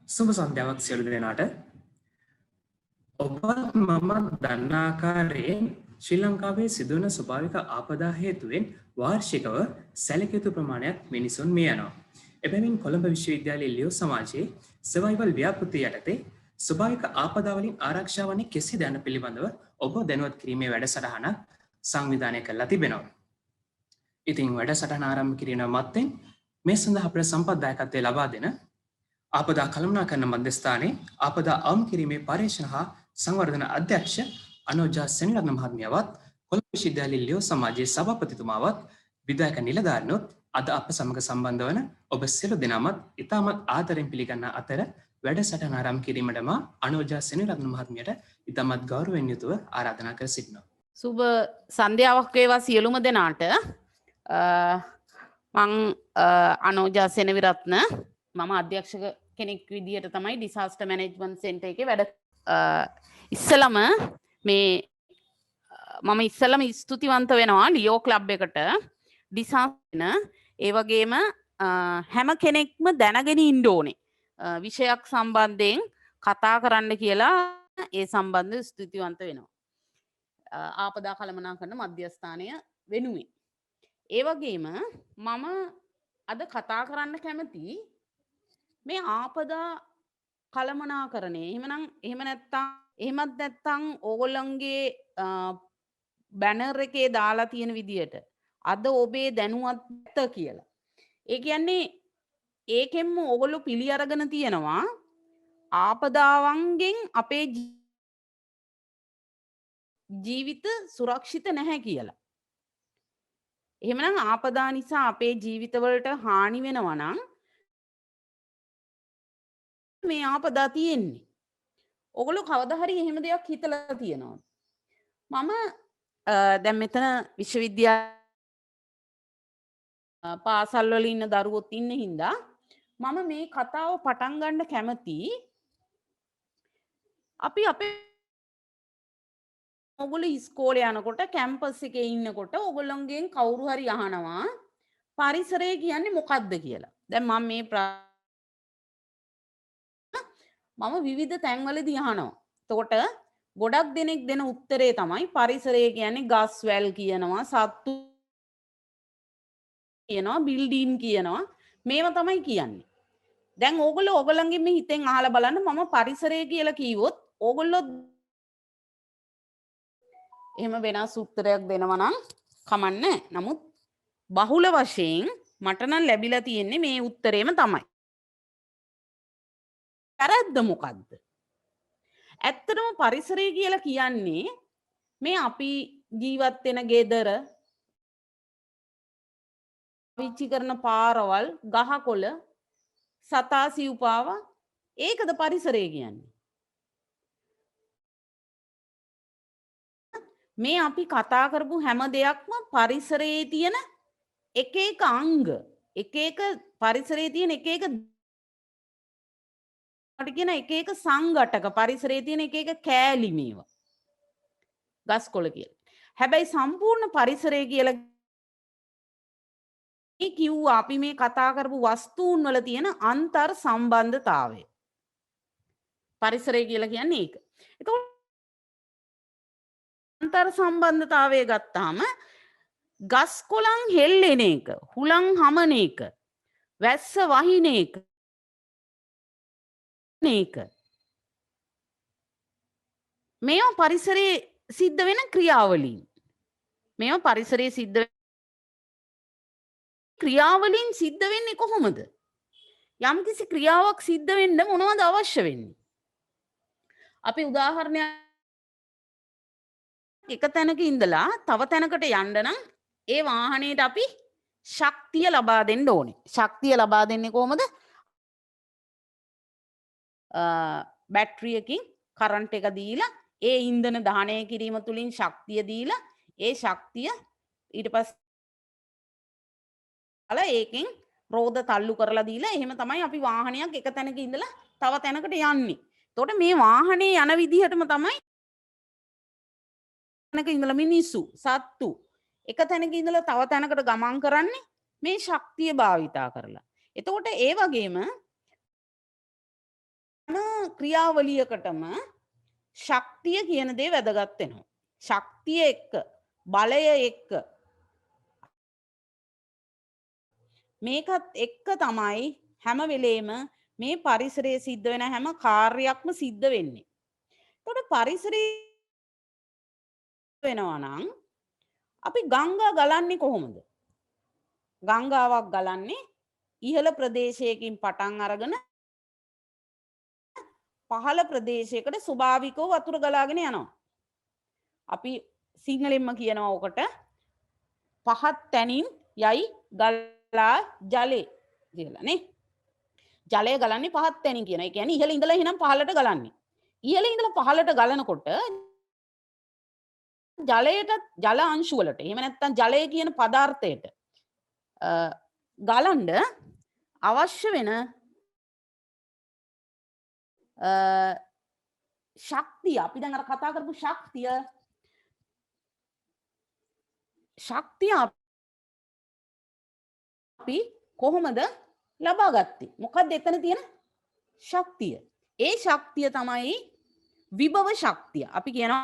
සුබ සන්ධ්‍යාවක් සියලු දෙනාට. ඔබත් මමත් දන්නා ආකාරයෙන් ශ්‍රී ලංකාවේ සිදුවන ස්වභාවික ආපදා හේතුවෙන් වාර්ෂිකව සැලකිය යුතු ප්‍රමාණයක් මිනිසුන් මිය යනවා. එබැවින් කොළඹ විශ්වවිද්‍යාලයේ ලියෝ සමාජයේ සර්වයිවල් ව්‍යාපෘතිය යටතේ ස්වභාවික ආපදා වලින් ආරක්ෂා වන්නේ කෙසේද යන පිළිබඳව ඔබ දැනුවත් කිරීමේ වැඩසටහනක් සංවිධානය කරලා තිබෙනවා. ඉතින් වැඩසටහන ආරම්භ කිරීම මත්තෙන් මේ සඳහා අපට සම්පත් ලබා දෙන ආපදා කළමනාකරණ මධ්‍යස්ථානයේ ආපදා අවම කිරීමේ පර්යේෂණ හා සංවර්ධන අධ්‍යක්ෂ අනෝජා සෙනරත්න මහත්මියවත් කොළඹ විශ්වවිද්‍යාලයේ ලියෝ සමාජයේ සභාපතිතුමාවත් විධායක නිලධාරීනොත් අද අප සමග සම්බන්ධ වන ඔබ සියලු දෙනාමත් ඉතාමත් ආදරෙන් පිළිගන්නා අතර වැඩසටහන ආරම්භ කිරීමටම අනෝජා සෙනරත්න මහත්මියට ඉතාමත් ගෞරවයෙන් යුතුව ආරාධනා කර සිටිනවා. සුබ සන්ධ්‍යාවක් වේවා සියලුම දෙනාට. මං අනෝජා සෙනවිරත්න මම අධ්‍යක්ෂක කෙනෙක් විදිහට තමයි ඩිසාස්ටර් මැනේජ්මන්ට් සෙන්ටර් එකේ වැඩ. ඉස්සලම මේ මම ඉස්සලම ස්තුතිවන්ත වෙනවා ලියෝ ක්ලබ් එකට ඩිසාස්ටර් ඒ වගේම හැම කෙනෙක්ම දැනගෙන ඉන්න ඕනේ විෂයක් සම්බන්ධයෙන් කතා කරන්න කියලා ඒ සම්බන්ධ ස්තුතිවන්ත වෙනවා ආපදා කළමනාකරණ මධ්‍යස්ථානය වෙනුවෙන්. ඒ වගේම මම අද කතා කරන්න කැමති මේ ආපදා කළමනාකරණය එහෙමත් නැත්තම් ඕගොල්ලන්ගේ බැනර් එකේ දාලා තියෙන විදියට අද ඔබේ දැනුවත් කියලා. ඒ කියන්නේ ඒකෙන්ම ඕගොල්ලෝ පිළි අරගෙන තියෙනවා ආපදාවන්ගෙන් අපේ ජීවිත සුරක්ෂිත නැහැ කියලා. එහෙමනම් ආපදා නිසා අපේ ජීවිතවලට හානි වෙනවා නම් මේ ආපදා තියෙන්නේ. ඔගොල්ලෝ කවදා හරි එහෙම දෙයක් හිතලා තියෙනවද? මම දැන් මෙතන විශ්වවිද්‍යාල පාසල් වල ඉන්න දරුවොත් ඉන්න හින්දා මම මේ කතාව පටන් ගන්න කැමති. අපි අපේ ඔගොල්ලෝ ඉස්කෝලේ යනකොට කැම්පස් එකේ ඉන්නකොට ඔගොල්ලන්ගෙන් කවුරු හරි අහනවා පරිසරය කියන්නේ මොකක්ද කියලා. දැන් මම විවිධ තැන්වලදී අහනවා. එතකොට ගොඩක් දෙනෙක් දෙන උත්තරේ තමයි පරිසරය කියන්නේ ගස් වැල් කියනවා, සත්තු කියනවා, බිල්ඩින් කියනවා. මේව තමයි කියන්නේ. දැන් ඕගොල්ලෝ ඕගොල්ලන්ගෙන් මේ හිතෙන් අහලා බලන්න මම පරිසරය කියලා කිව්වොත් ඕගොල්ලෝ එහෙම වෙනස් උත්තරයක් දෙනවා නම් කමන්නේ. නමුත් බහුල වශයෙන් මට නම් ලැබිලා තියෙන්නේ මේ උත්තරේම තමයි. වැරද්ද මොකද්ද? ඇත්තටම පරිසරය කියලා කියන්නේ මේ අපි ජීවත් වෙන ගෙදර පාවිච්චි කරන පාරවල්, ගහකොළ, සතා සිව්පාව ඒකද පරිසරය කියන්නේ. මේ අපි කතා කරපු හැම දෙයක්ම පරිසරයේ තියෙන එක එක අංග, එක එක පරිසරයේ තියෙන එක එක සංඝටක පරිසරයේ තියෙන එක එක කෑලි මේවා. ගස්කොළ කියලා. හැබැයි සම්පූර්ණ පරිසරය කියලා කිව්වා අපි මේ කතා කරපු වස්තුන් වල තියෙන අන්තර් සම්බන්ධතාවය. පරිසරය කියලා කියන්නේ ඒක. එතකොට අන්තර් සම්බන්ධතාවය ගත්තාම ගස් කොළන් හෙල්ලෙන එක, හුලං හමන එක, වැස්ස වහින එක මේවා පරිසරයේ සිද්ධ වෙන ක්‍රියාවලින්. මේවා පරිසරයේ සිද්ධ ක්‍රියාවලින් සිද්ධ වෙන්නේ කොහොමද? යම්කිසි ක්‍රියාවක් සිද්ධ වෙන්න මොනවද අවශ්‍ය වෙන්නේ? අපි උදාහරණයක් එක තැනක ඉඳලා තව තැනකට යන්න නම් ඒ වාහනේට අපි ශක්තිය ලබා දෙන්න ඕනේ. ශක්තිය ලබා දෙන්නේ කොහොමද? බැටරියකින් කරන්ට් එක දීලා ඒ ඉන්ධන දහනය කිරීම තුලින් ශක්තිය දීලා ඒ ශක්තිය ඊට පස්සේ ඒකෙන් රෝද තල්ලු කරලා දීලා එහෙම තමයි අපි වාහනයක් එක තැනක ඉඳලා තව තැනකට යන්නේ. එතකොට මේ වාහනේ යන විදිහටම තමයි තැනක ඉඳලා මිනිස්සු සත්තු එක තැනක ඉඳලා තව තැනකට ගමන් කරන්නේ මේ ශක්තිය භාවිතා කරලා. එතකොට ඒ වගේම ක්‍රියාවලියකටම ශක්තිය කියන දේ වැදගත් වෙනවා. ශක්තිය එක්ක බලය එක්ක මේකත් එක්ක තමයි හැම වෙලේම මේ පරිසරයේ සිද්ධ වෙන හැම කාර්යයක්ම සිද්ධ වෙන්නේ. එතකොට පරිසරය වෙනවා නම් අපි ගංගා ගලන්නේ කොහොමද? ගංගාවක් ගලන්නේ ඉහළ ප්‍රදේශයකින් පටන් අරගෙන පහළ ප්‍රදේශයකට ස්වභාවිකව වතුර ගලාගෙන යනවා. අපි සිංහලෙන්ම කියනවා ඔකට පහත් තැනින් යයි ගලා ජලය කියලා නේ. ජලය ගලන්නේ පහත් තැනින් කියන. ඒ කියන්නේ ඉහළ ඉඳලා එහෙනම් පහළට ගලන්නේ. ඉහළ ඉඳලා පහළට ගලනකොට ජලයට ජල අංශු වලට එහෙම නැත්නම් ජලය කියන පදාර්ථයට ගලන්න අවශ්‍ය වෙන ශක්තිය අපි දැන් අර කතා කරපු ශක්තිය අපි කොහොමද ලබා ගත්තේ? මොකක්ද එතන තියෙන ශක්තිය? ඒ ශක්තිය තමයි විභව ශක්තිය. අපි කියනවා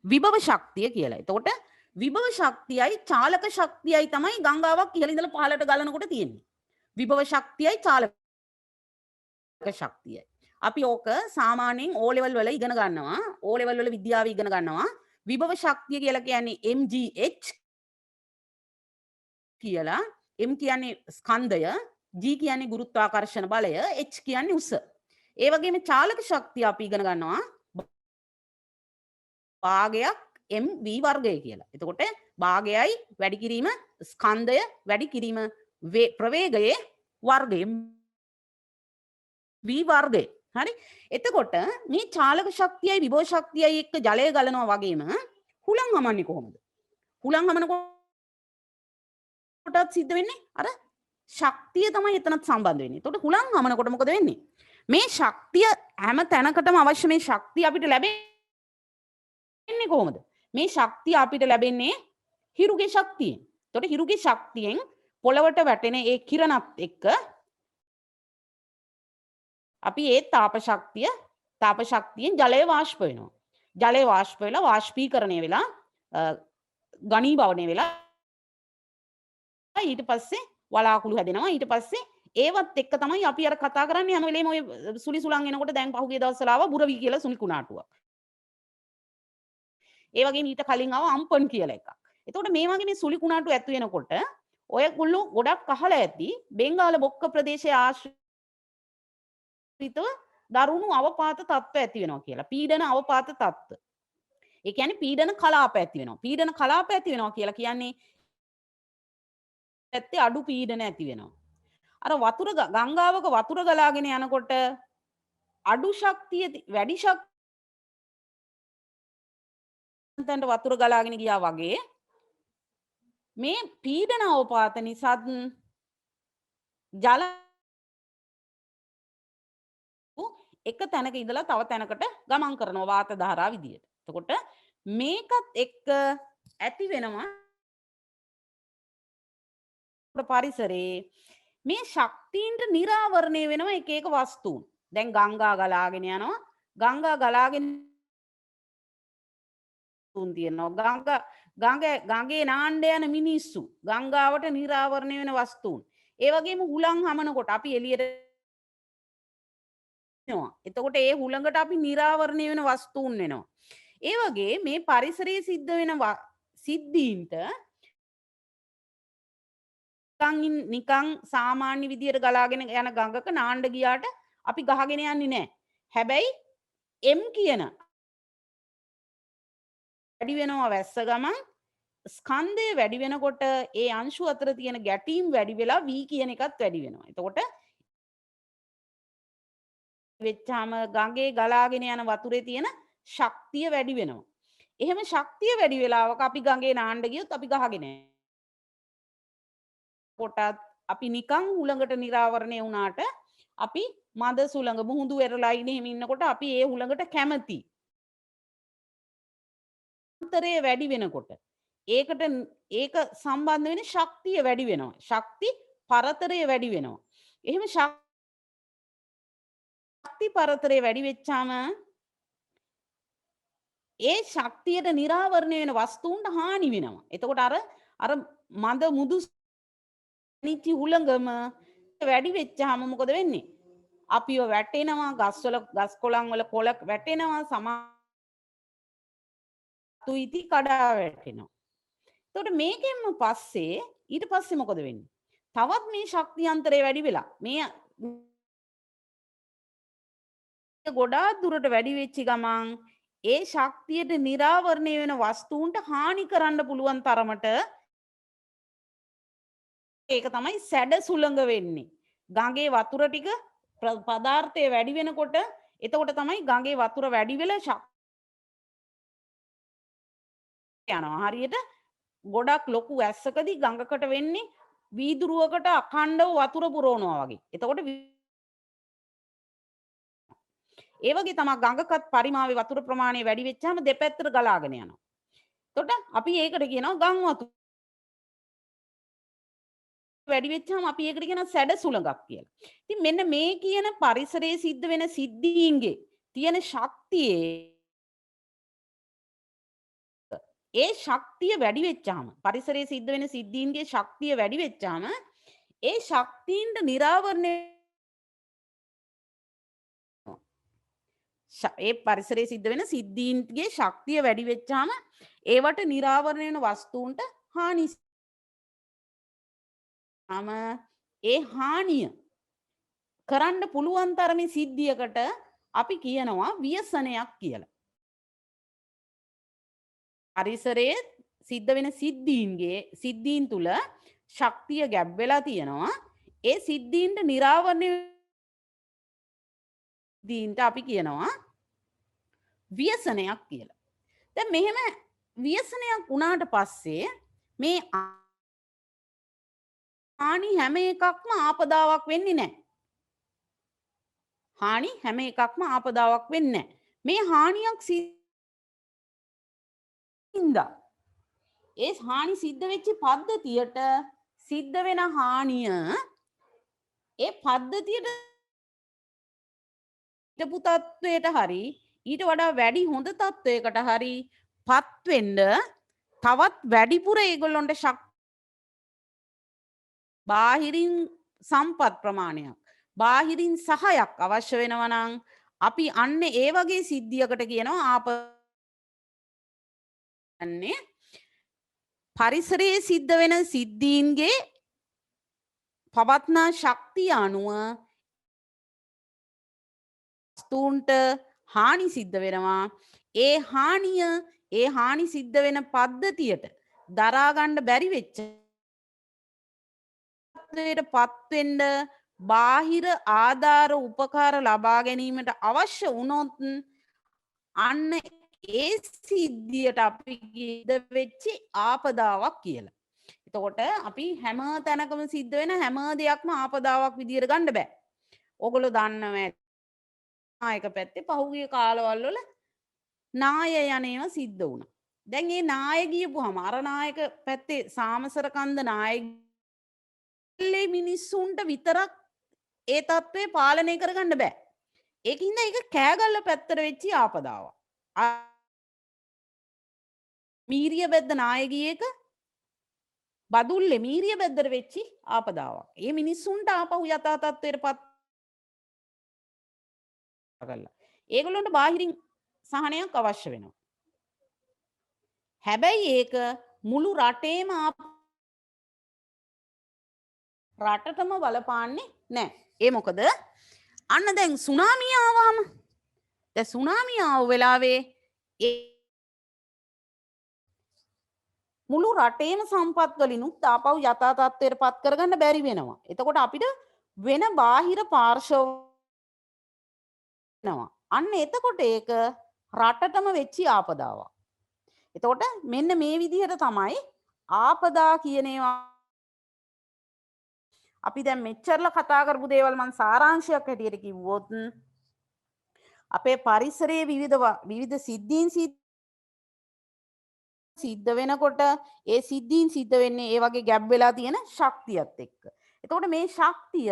විභව ශක්තිය කියලා. එතකොට විභව ශක්තියයි චාලක ශක්තියයි තමයි ගංගාවක් ඉහළ ඉඳලා පහළට ගලනකොට තියෙන්නේ. විභව ශක්තියයි චාලක ශක්තියයි. අපි ඕක සාමාන්‍යයෙන් O level වල ඉගෙන ගන්නවා. O level වල විද්‍යාව ඉගෙන ගන්නවා. විභව ශක්තිය කියලා කියන්නේ mgh කියලා. m කියන්නේ ස්කන්ධය, g කියන්නේ ගුරුත්වාකර්ෂණ බලය, h කියන්නේ උස. ඒ වගේම චාලක ශක්තිය අපි ඉගෙන ගන්නවා භාගයක් mv වර්ගය කියලා. එතකොට භාගයයි වැඩි කිරීම ස්කන්ධය වැඩි කිරීම ප්‍රවේගයේ වර්ගය v වර්ගය. හරි? එතකොට මේ චාලක ශක්තියයි විභව ශක්තියයි එක්ක ජලය ගලනවා වගේම හුලං හමන්නේ කොහොමද? හුලං හමනකොටත් සිද්ධ වෙන්නේ අර ශක්තිය තමයි එතනත් සම්බන්ධ වෙන්නේ. එතකොට හුලං හමනකොට මොකද වෙන්නේ? මේ ශක්තිය හැම තැනකටම අවශ්‍ය මේ ශක්තිය අපිට ලැබෙන්නේ කොහොමද? මේ ශක්තිය අපිට ලැබෙන්නේ හිරුගේ ශක්තියෙන්. එතකොට හිරුගේ ශක්තියෙන් පොළවට වැටෙන ඒ කිරණත් එක්ක අපි ඒ තාප ශක්තියෙන් ජලය වාෂ්ප වෙනවා. ජලය වාෂ්ප වෙලා වාෂ්පීකරණය වෙලා ඝනීභවණය වෙලා ඊට පස්සේ වලාකුළු හැදෙනවා. ඊට පස්සේ ඒවත් එක්ක තමයි අපි අර කතා කරන්නේ හැම වෙලේම ඔය සුලි සුලං එනකොට දැන් පහුගිය දවස්වල ආවා බුරවි කියලා සුලි කුණාටුවක්. ඒ වගේම ඊට කලින් ආවා අම්පන් කියලා එකක්. එතකොට මේ වගේ මේ සුලි කුණාටු ඇතු වෙනකොට ඔයගොල්ලෝ ගොඩක් අහලා ඇති බෙන්ගාල බොක්ක ප්‍රදේශයේ ආශ්‍රිතව දරුණු අවපාත තත්ත්ව ඇති වෙනවා කියලා. පීඩන අවපාත තත්ත්ව. ඒ කියන්නේ පීඩන කලාප ඇති වෙනවා. පීඩන කලාප ඇති වෙනවා කියලා කියන්නේ ඇත්තේ අඩු පීඩන ඇති වෙනවා. අර වතුර ගංගාවක වතුර ගලාගෙන යනකොට අඩු ශක්තිය වැඩි ශක්තියට වතුර ගලාගෙන ගියා වගේ මේ පීඩන අවපාත නිසා ජල එක තැනක ඉඳලා තව තැනකට ගමන් කරනවා වාත ධාරා විදියට. එතකොට මේකත් එක්ක ඇති වෙනවා පරිසරයේ මේ ශක්තියින්ට නිරාවරණය වෙනවා එක එක වස්තුන්. දැන් ගංගා ගලාගෙන යනවා. ගංගා ගලාගෙන තුන් තියෙනවා. ගඟේ නාන්න යන මිනිස්සු. ගංගාවට නිරාවරණය වෙන වස්තුන්. ඒ වගේම හුලං හමනකොට අපි එළියට එනවා. එතකොට ඒ හුලඟට අපි නිරාවරණය වෙන වස්තුන් වෙනවා. ඒ වගේ මේ පරිසරයේ සිද්ධ වෙන සිද්ධීන්ට නිකං සාමාන්‍ය විදියට ගලාගෙන යන ගඟක නාන්න ගියාට අපි ගහගෙන යන්නේ නැහැ. හැබැයි M කියන වැඩි වෙනවා වැස්ස ගමන් ස්කන්ධය වැඩි වෙනකොට ඒ අංශු අතර තියෙන ගැටීම් වැඩි වෙලා V කියන එකත් වැඩි වෙනවා. එතකොට වෙච්චාම ගඟේ ගලාගෙන යන වතුරේ තියෙන ශක්තිය වැඩි වෙනවා. එහෙම ශක්තිය වැඩි වෙලාවක අපි ගඟේ නාන්න ගියොත් අපි ගහගෙන කොටත් අපි නිකං හුළඟට නිරාවරණය වුණාට අපි මද සුළඟ මුහුදු වෙරළා ඉන්නේ එහෙම ඉන්නකොට අපි ඒ හුළඟට කැමති. අන්තරය වැඩි වෙනකොට ඒක සම්බන්ධ වෙන ශක්තිය වැඩි වෙනවා. ශක්ති පරතරය වැඩි වෙනවා. එහෙම ශක්ති පරතරය වැඩි වෙච්චාම ඒ ශක්තියට නිරාවරණය වෙන වස්තුන්ට හානි වෙනවා. එතකොට අර මද මුදු නිච්චි හුළඟම වැඩි වෙච්චාම මොකද වෙන්නේ? අපිව වැටෙනවා, ගස් කොළන් වල කොළ වැටෙනවා, සමතු ඉති කඩා වැටෙනවා. එතකොට මේකෙන්ම පස්සේ ඊට පස්සේ මොකද වෙන්නේ? තවත් මේ ශක්තියන්තරය වැඩි වෙලා මේ ගොඩාක් දුරට වැඩි වෙච්ච ගමන් ඒ ශක්තියට නිරාවරණය වෙන වස්තුන්ට හානි කරන්න පුළුවන් තරමට ඒක තමයි සැඩ සුළඟ වෙන්නේ. ගඟේ වතුර ටික පදාර්ථය වැඩි වෙනකොට එතකොට තමයි ගඟේ වතුර වැඩි වෙලා යනවා. හරියට ගොඩක් ලොකු ඇස්සකදී ගඟකට වෙන්නේ වීදුරුවකට අඛණ්ඩව වතුර පුරවනවා වගේ. එතකොට ඒ වගේ තමයි ගඟකත් පරිමාවේ වතුර ප්‍රමාණය වැඩි වෙච්චාම දෙපැත්තට ගලාගෙන යනවා. එතකොට අපි ඒකට කියනවා ගම් වතුර වැඩි වෙච්චාම අපි ඒකට කියනවා සැඩ සුළඟක් කියලා. ඉතින් මෙන්න මේ කියන පරිසරයේ සිද්ධ වෙන සිද්ධීන්ගේ තියෙන ශක්තියේ ඒ ශක්තිය වැඩි වෙච්චාම පරිසරයේ සිද්ධ වෙන සිද්ධීන්ගේ ශක්තිය වැඩි වෙච්චාම ඒ ශක්තියින්ට නිරාවරණය ඒ පරිසරයේ සිද්ධ වෙන සිද්ධීන්ගේ ශක්තිය වැඩි වෙච්චාම ඒවට නිරාවරණය වෙන වස්තුන්ට හානි ඒ හානිය කරන්න පුළුවන් තරමේ සිද්ධියකට අපි කියනවා ව්‍යසනයක් කියලා. පරිසරයේ සිද්ධ වෙන සිද්ධීන් තුල ශක්තිය ගැබ් වෙලා තියෙනවා. ඒ සිද්ධීන්ට නිරාවරණය දීන්ට අපි කියනවා ව්‍යසනයක් කියලා. දැන් මෙහෙම ව්‍යසනයක් වුණාට පස්සේ මේ හානි හැම එකක්ම ආපදාවක් වෙන්නේ නැහැ. හානි හැම එකක්ම ආපදාවක් වෙන්නේ නැහැ. මේ හානියක් ඒ හානි සිද්ධ වෙච්ච පද්ධතියට සිද්ධ වෙන හානිය ඒ පද්ධතියට හිටපු තත්වයට හරි ඊට වඩා වැඩි හොඳ තත්වයකට හරි පත් වෙන්න තවත් වැඩිපුර ඒගොල්ලොන්ට බාහිරින් සම්පත් ප්‍රමාණයක් බාහිරින් සහයක් අවශ්‍ය වෙනවා නම් අපි අන්න ඒ වගේ සිද්ධියකට කියනවා ආපන්නේ පරිසරයේ සිද්ධ වෙන සිද්ධීන්ගේ පවත්නා ශක්තිය අනුව වස්තුන්ට හානි සිද්ධ වෙනවා. ඒ හානි සිද්ධ වෙන පද්ධතියට දරා ගන්න බැරි වෙච්ච පත් වෙන්න බාහිර ආධාර උපකාර ලබා ගැනීමට අවශ්‍ය වුණොත් අන්න ඒ සිද්ධියට අපි වෙච්චි ආපදාවක් කියලා. එතකොට අපි හැම තැනකම සිද්ධ වෙන හැම දෙයක්ම ආපදාවක් විදියට ගන්න බෑ. ඕගොල්ලෝ දන්නවා නායක පැත්තේ පහුගිය කාලවල වල නාය යන්නේව සිද්ධ වුණා. දැන් මේ නාය ගියපුවාම අර නායක පැත්තේ සාමසර කන්ද නායකලේ මිනිස්සුන්ට විතරක් ඒ තත්ත්වය පාලනය කරගන්න බෑ. ඒකින්ද ඒක කෑගල්ල පැත්තට වෙච්ච ආපදාවක්. මීරිය බෙද්ද නායකයෙක් බදුල්ලේ මීරිය බෙද්දට වෙච්චි ආපදාවක්. ඒ මිනිස්සුන්ට ආපහු යථා තත්ත්වයට පත් කරලා. ඒගොල්ලන්ට බාහිරින් සහනයක් අවශ්‍ය වෙනවා. හැබැයි ඒක මුළු රටේම රටටම බලපාන්නේ නැහැ. ඒ මොකද අන්න දැන් සුනාමිය ආවම දැන් සුනාමිය ආව වෙලාවේ ඒ මුළු රටේම සම්පත් වලිනුත් ආපහු යථා තත්ත්වයට පත් කරගන්න බැරි වෙනවා. එතකොට අපිට වෙන බාහිර පාර්ශව වෙනවා. අන්න එතකොට ඒක රටටම වෙච්චි ආපදාවක්. එතකොට මෙන්න මේ විදිහට තමයි ආපදා කියන ඒවා අපි දැන් මෙච්චරලා කතා කරපු දේවල් මම සාරාංශයක් හැටියට කිව්වොත් අපේ පරිසරයේ විවිධ සිද්ධීන් සිද්ධ වෙනකොට ඒ සිද්ධීන් සිද්ධ වෙන්නේ ඒ වගේ ගැබ් වෙලා තියෙන ශක්තියත් එක්ක. එතකොට මේ ශක්තිය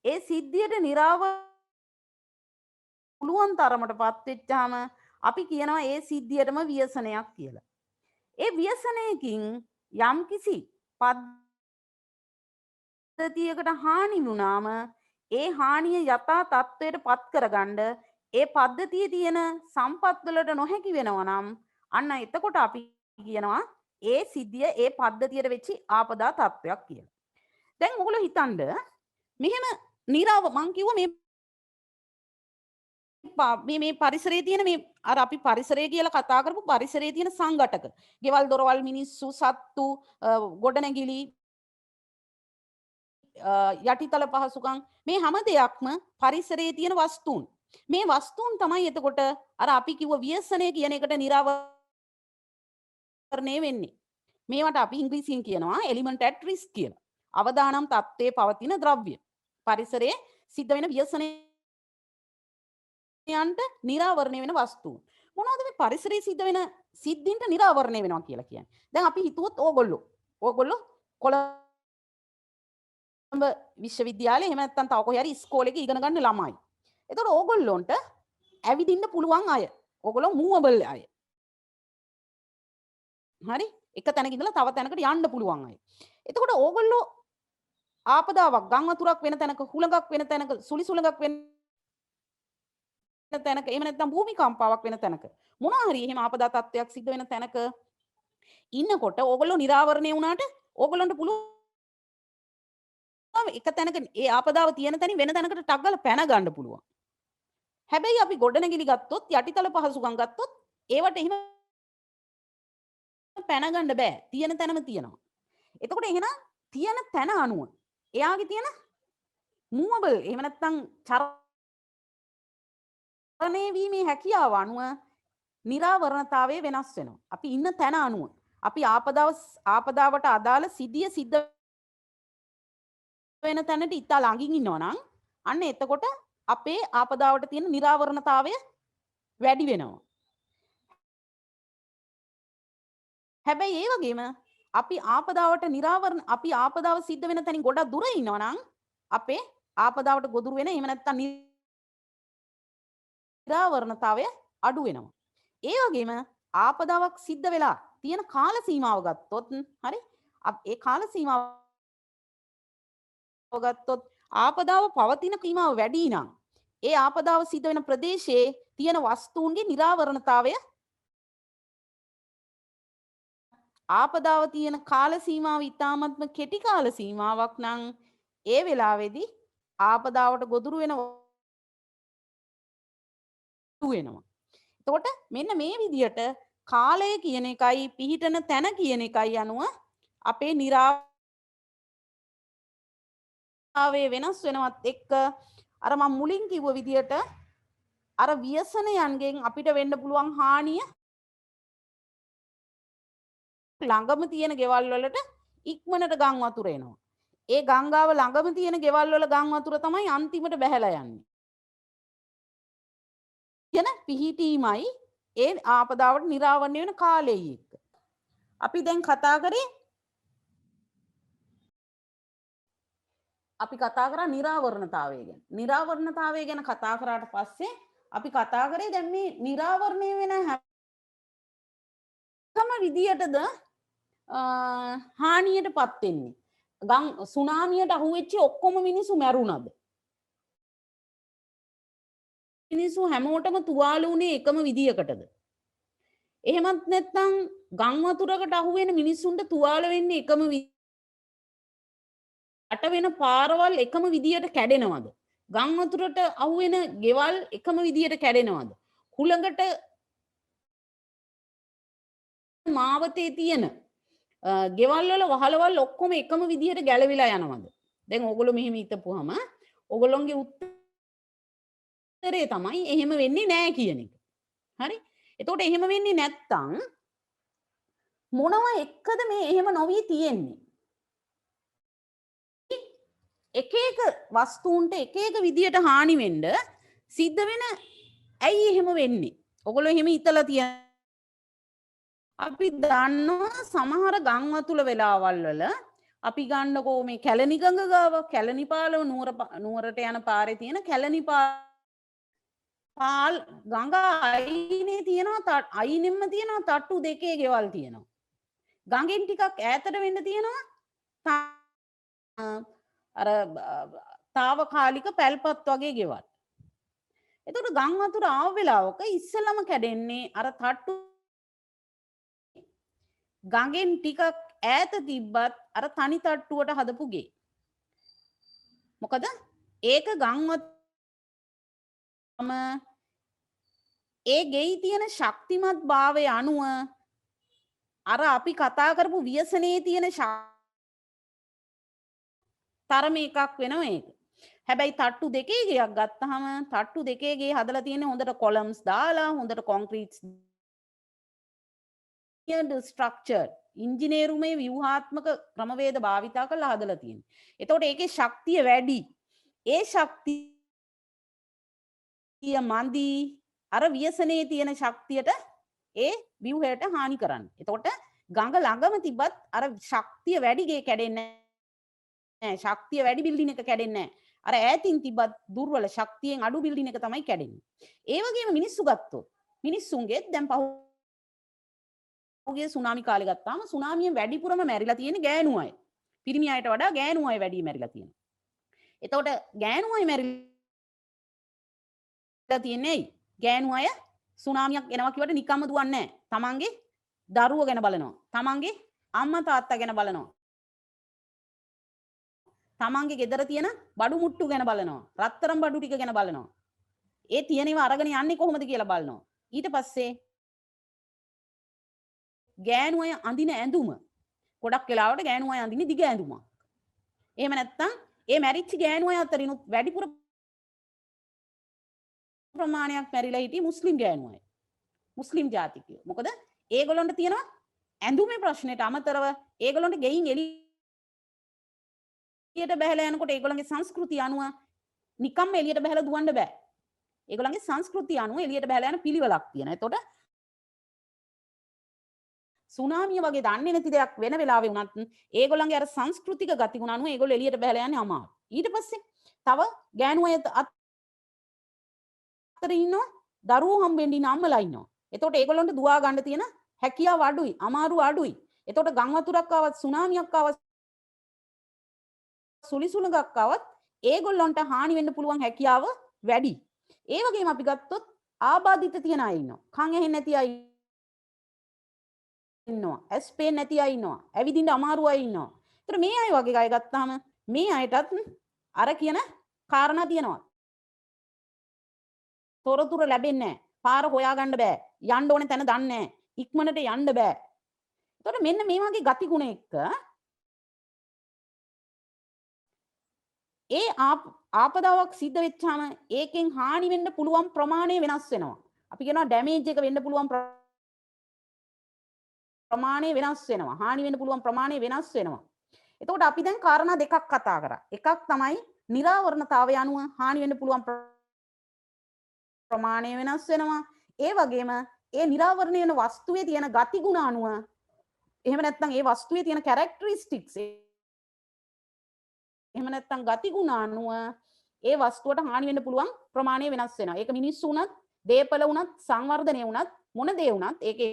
ඒ සිද්ධියට පුළුවන් තරමටපත් වෙච්චාම අපි කියනවා ඒ සිද්ධියටම ව්‍යසනයක් කියලා. ඒ ව්‍යසනයකින් යම්කිසි පද්ධතියකට හානි වුණාම ඒ හානිය යථා තත්ත්වයට පත් කරගන්න ඒ පද්ධතියේ තියෙන සම්පත් වලට නොහැකි වෙනවා නම් අන්න එතකොට අපි කියනවා ඒ සිද්ධිය ඒ පද්ධතියට වෙච්ච ආපදා තත්ත්වයක් කියලා. දැන් ඔයගොල්ලෝ හිතන්න මෙහෙම නිරාව මං කිව්වා මේ පරිසරයේ තියෙන මේ අර අපි පරිසරය කියලා කතා කරපු පරිසරයේ තියෙන සංඝටක. ගෙවල් දොරවල් මිනිස්සු සත්තු ගොඩනැගිලි යටිතල පහසුකම් මේ හැම දෙයක්ම පරිසරයේ තියෙන වස්තුන්. මේ වස්තුන් තමයි එතකොට අර අපි කිව්ව ව්‍යසනය කියන එකට නිරාවරණය වෙන්නේ. මේවට අපි ඉංග්‍රීසියෙන් කියනවා එලිමන්ට් ඇට් රිස්ක් කියලා. අවදානම් තත්ත්වයේ පවතින ද්‍රව්‍ය. පරිසරයේ සිද්ධ වෙන ව්‍යසනයන්ට නිරාවරණය වෙන වස්තුන්. මොනවද මේ පරිසරයේ සිද්ධ වෙන සිද්ධීන්ට නිරාවරණය වෙනවා කියලා කියන්නේ? දැන් අපි හිතුවොත් ඕගොල්ලෝ කොළඹ විශ්වවිද්‍යාලේ එහෙම නැත්නම් තව කොහේ හරි ඉස්කෝලේක ඉගෙන ගන්න ළමයි. එතකොට ඕගොල්ලොන්ට ඇවිදින්න පුළුවන් අය. ඕගොල්ලෝ මූවබල් අය. හරි? එක තැනක ඉඳලා තව තැනකට යන්න පුළුවන් අය. එතකොට ඕගොල්ලෝ ආපදාවක් ගම් වතුරක් වෙන තැනක හුලඟක් වෙන තැනක සුලි සුලඟක් වෙන තැනක එහෙම නැත්නම් භූමිකම්පාවක් වෙන තැනක මොනවා හරි එහෙම ආපදා තත්ත්වයක් සිද්ධ වෙන තැනක ඉන්නකොට ඕගොල්ලෝ නිරාවරණය වුණාට ඕගොල්ලන්ට පුළුවන් එක තැනක ඒ ආපදාව තියෙන තැනින් වෙන තැනකට ටක් ගාලා පැන ගන්න පුළුවන්. හැබැයි අපි ගොඩනැගිලි ගත්තොත් යටිතල පහසුකම් ගත්තොත් ඒවට එහෙම පැන ගන්න බෑ. තියෙන තැනම තියෙනවා. එතකොට එහෙනම් තියෙන තැන අනුව එයාගේ තියෙන මූවබල් එහෙම නැත්නම් චරණය වීමේ හැකියාව අනුව නිරාවරණතාවය වෙනස් වෙනවා. අපි ඉන්න තැන අනුව අපි ආපදාවට අදාළ සිද්ධිය සිද්ධ වෙන තැනට ඉතා ළඟින් ඉන්නවා නම් අන්න එතකොට අපේ ආපදාවට තියෙන නිරාවරණතාවය වැඩි වෙනවා. හැබැයි ඒ වගේම අපි අපි ආපදාව සිද්ධ වෙන තැනින් ගොඩක් දුර ඉන්නවා නම් අපේ ආපදාවට ගොදුරු වෙන එහෙම නැත්නම් නිරාවරණතාවය අඩු වෙනවා. ඒ වගේම ආපදාවක් සිද්ධ වෙලා තියෙන කාල සීමාව ගත්තොත් හරි ඒ කාල සීමාව ගත්තොත් ආපදාව පවතින සීමාව වැඩි නම් ඒ ආපදාව සිද්ධ වෙන ප්‍රදේශයේ තියෙන වස්තුන්ගේ නිරාවරණතාවය ආපදාව තියෙන කාල සීමාව ඉතාමත්ම කෙටි කාල සීමාවක් නම් ඒ වෙලාවේදී ආපදාවට ගොදුරු වෙනවා. එතකොට මෙන්න මේ විදියට කාලය කියන එකයි පිහිටන තැන කියන එකයි අනුව අපේ නිරාවරණතාවය වෙනස් වෙනවත් එක්ක අර මම මුලින් කිව්ව විදියට අර ව්‍යසනයන්ගෙන් අපිට වෙන්න පුළුවන් හානිය ළඟම තියෙන ගෙවල් වලට ඉක්මනට ගම් වතුර එනවා. ඒ ගංගාව ළඟම තියෙන ගෙවල් වල ගම් වතුර තමයි අන්තිමට බැහැලා යන්නේ. කියන පිහිටීමයි ඒ ආපදාවට නිරාවරණය වෙන කාලයයි එක්ක. අපි දැන් කතා කරේ අපි කතා කරා නිරාවරණතාවය ගැන. නිරාවරණතාවය ගැන කතා කරාට පස්සේ අපි කතා කරේ දැන් මේ නිරාවරණය වෙන හැම විදියටද හානියටපත් වෙන්නේ. සුනාමියට අහුවෙච්ච ඔක්කොම මිනිස්සු මැරුණාද? මිනිස්සු හැමෝටම තුවාල වුණේ එකම විදියකටද? එහෙමත් නැත්නම් ගම් වතුරකට අහුවෙන මිනිස්සුන්ට තුවාල වෙන්නේ එකම අට වෙන පාරවල් එකම විදියට කැඩෙනවද? ගම් වතුරට අහුවෙන ගෙවල් එකම විදියට කැඩෙනවද? හුළඟට මාවතේ තියෙන ගෙවල් වල වහලවල් ඔක්කොම එකම විදියට ගැලවිලා යනවද? දැන් ඕගොල්ලෝ මෙහෙම හිතපුවාම ඕගොල්ලොන්ගේ උත්තරේ තමයි එහෙම වෙන්නේ නැහැ කියන එක. හරි? එතකොට එහෙම වෙන්නේ නැත්තම් මොනවා එක්කද මේ එහෙම නොවි තියෙන්නේ? එක එක වස්තුන්ට එක එක විදියට හානි වෙන්න සිද්ධ වෙන ඇයි එහෙම වෙන්නේ? ඔයගොල්ලෝ එහෙම හිතලා තියෙන අපි දන්නවා සමහර ගම් වතුර වෙලාවල් වල අපි ගන්නකෝ මේ කැලණි ගඟ ගාව කැලණිපාලව නුවරට යන පාරේ තියෙන කැලණිපාල පාල් ගඟ අයිනේ තියෙනවා අයිනෙම තියෙනවා තට්ටු දෙකේ ගෙවල් තියෙනවා. ගඟෙන් ටිකක් ඈතට වෙන්න තියෙනවා අර තාවකාලික පැල්පත් වගේ ගෙවල්. එතකොට ගම් වතුර ආව වෙලාවක ඉස්සලම කැඩෙන්නේ අර තට්ටු ගඟෙන් ටිකක් ඈත තිබ්බත් අර තනි තට්ටුවට හදපු ගේ. මොකද ඒක ගම් වතුරම ඒ ගෙයි තියෙන ශක්තිමත් භාවය අනුව අර අපි කතා කරපු ව්‍යසනයේ තියෙන තරම එකක් වෙනවා ඒක. හැබැයි තට්ටු දෙකේ ගයක් ගත්තහම තට්ටු දෙකේ ගේ හදලා තියෙන හොඳට කොලම්ස් දාලා හොඳට කොන්ක්‍රීට්ස් ස්ට්‍රක්චර් ඉංජිනේරුමේ ව්‍යුහාත්මක ක්‍රමවේද භාවිතා කරලා හදලා තියෙනවා. එතකොට ඒකේ ශක්තිය වැඩි. ඒ ශක්තිය මන්දි අර ව්‍යසනයේ තියෙන ශක්තියට ඒ ව්‍යුහයට හානි කරන්නේ. එතකොට ගඟ ළඟම තිබ්බත් අර ශක්තිය වැඩි ගේ කැඩෙන්නේ නැහැ. ශක්තිය වැඩි බිල්ඩින් එක කැඩෙන්නේ නැහැ. අර ඈතින් තිබ්බත් දුර්වල ශක්තියෙන් අඩු බිල්ඩින් එක තමයි කැඩෙන්නේ. ඒ වගේම මිනිස්සු ගත්තොත් මිනිස්සුන්ගේ දැන් පහුගිය සුනාමි කාලේ ගත්තාම සුනාමියෙන් වැඩිපුරම මැරිලා තියෙන්නේ ගෑනු අය. පිරිමි අයට වඩා ගෑනු අය වැඩි මැරිලා තියෙනවා. එතකොට ගෑනු අය මැරිලා තියෙන්නේ ඇයි? ගෑනු අය සුනාමියක් එනවා කිව්වට නිකම්ම දුවන්නේ නැහැ. තමන්ගේ දරුවෝ ගැන බලනවා. තමන්ගේ අම්මා තාත්තා ගැන බලනවා. තමන්ගේ ගෙදර තියෙන බඩු මුට්ටු ගැන බලනවා. රත්තරන් බඩු ටික ගැන බලනවා. ඒ තියෙන ඒවා අරගෙන යන්නේ කොහොමද කියලා බලනවා. ඊට පස්සේ ගෑනු අය අඳින ඇඳුම ගොඩක් වෙලාවට ගෑනු අය අඳින්නේ දිග ඇඳුමක්. එහෙම නැත්නම් ඒ මැරිච්ච ගෑනු අය අතරිනුත් වැඩිපුර ප්‍රමාණයක් මැරිලා හිටියේ මුස්ලිම් ගෑනු අය. මුස්ලිම් ජාතිකයෝ. මොකද ඒගොල්ලන්ට තියෙනවා ඇඳුමේ ප්‍රශ්නෙට අමතරව ඒගොල්ලන්ට ගෙයින් එළියට බහලා යනකොට ඒගොල්ලන්ගේ සංස්කෘතිය අනුව නිකම්ම එළියට බහලා දුවන්න බෑ. ඒගොල්ලන්ගේ සංස්කෘතිය අනුව එළියට බහලා යන පිළිවෙලක් තියෙනවා. එතකොට සුනාමිය වගේ දන්නේ නැති දෙයක් වෙන වෙලාවෙ වුණත් ඒගොල්ලන්ගේ අර සංස්කෘතික ගතිගුණ අනුව ඒගොල්ලෝ එළියට බහලා යන්නේ අමාරු. ඊට පස්සේ තව ගෑනු අය අතර ඉන්නවා දරුවෝ හම්බෙන්න ඉන්න අම්මලා ඉන්නවා. එතකොට ඒගොල්ලන්ට දුවා ගන්න තියෙන හැකියාව අඩුයි, අමාරු අඩුයි. එතකොට ගම් වතුරක් ආවත් සුනාමියක් ආවත් සුලිසුලඟක් ආවත් ඒගොල්ලන්ට හානි වෙන්න පුළුවන් හැකියාව වැඩි. ඒ වගේම අපි ගත්තොත් ආබාධිත තියන අය ඉන්නවා. කන් ඇහෙන්නේ නැති අය ඉන්නවා. ඇස් පේන්නේ නැති අය ඉන්නවා. ඇවිදින්න අමාරු අය ඉන්නවා. ඒතර මේ අය වගේ අය ගත්තාම මේ අයටත් අර කියන කාරණා තියෙනවා. තොරතුරු ලැබෙන්නේ නැහැ. පාර හොයාගන්න බෑ. යන්න ඕනේ තැන දන්නේ නැහැ. ඉක්මනට යන්න බෑ. ඒතකොට මෙන්න මේ වගේ ගතිගුණ එක්ක ඒ ආපදාවක් සිද්ධ වෙච්චාම ඒකෙන් හානි වෙන්න පුළුවන් ප්‍රමාණය වෙනස් වෙනවා. අපි කියනවා ඩැමේජ් එක වෙන්න පුළුවන් ප්‍රමාණය වෙනස් වෙනවා. හානි වෙන්න පුළුවන් ප්‍රමාණය වෙනස් වෙනවා. එතකොට අපි දැන් කාරණා දෙකක් කතා කරා. එකක් තමයි නිරාවරණතාවය අනුව හානි වෙන්න පුළුවන් ප්‍රමාණය වෙනස් වෙනවා. ඒ වගේම ඒ නිරාවරණය වෙන වස්තුවේ තියෙන ගතිගුණ අනුව එහෙම නැත්නම් ඒ වස්තුවේ තියෙන කැරක්ටරිස්ටික්ස් එහෙම නැත්නම් ගතිගුණ අනුව ඒ වස්තුවට හානි වෙන්න පුළුවන් ප්‍රමාණය වෙනස් වෙනවා. ඒක මිනිස්සු උනත්, දේපල උනත්, සංවර්ධනය උනත්, මොන දේ උනත් ඒකේ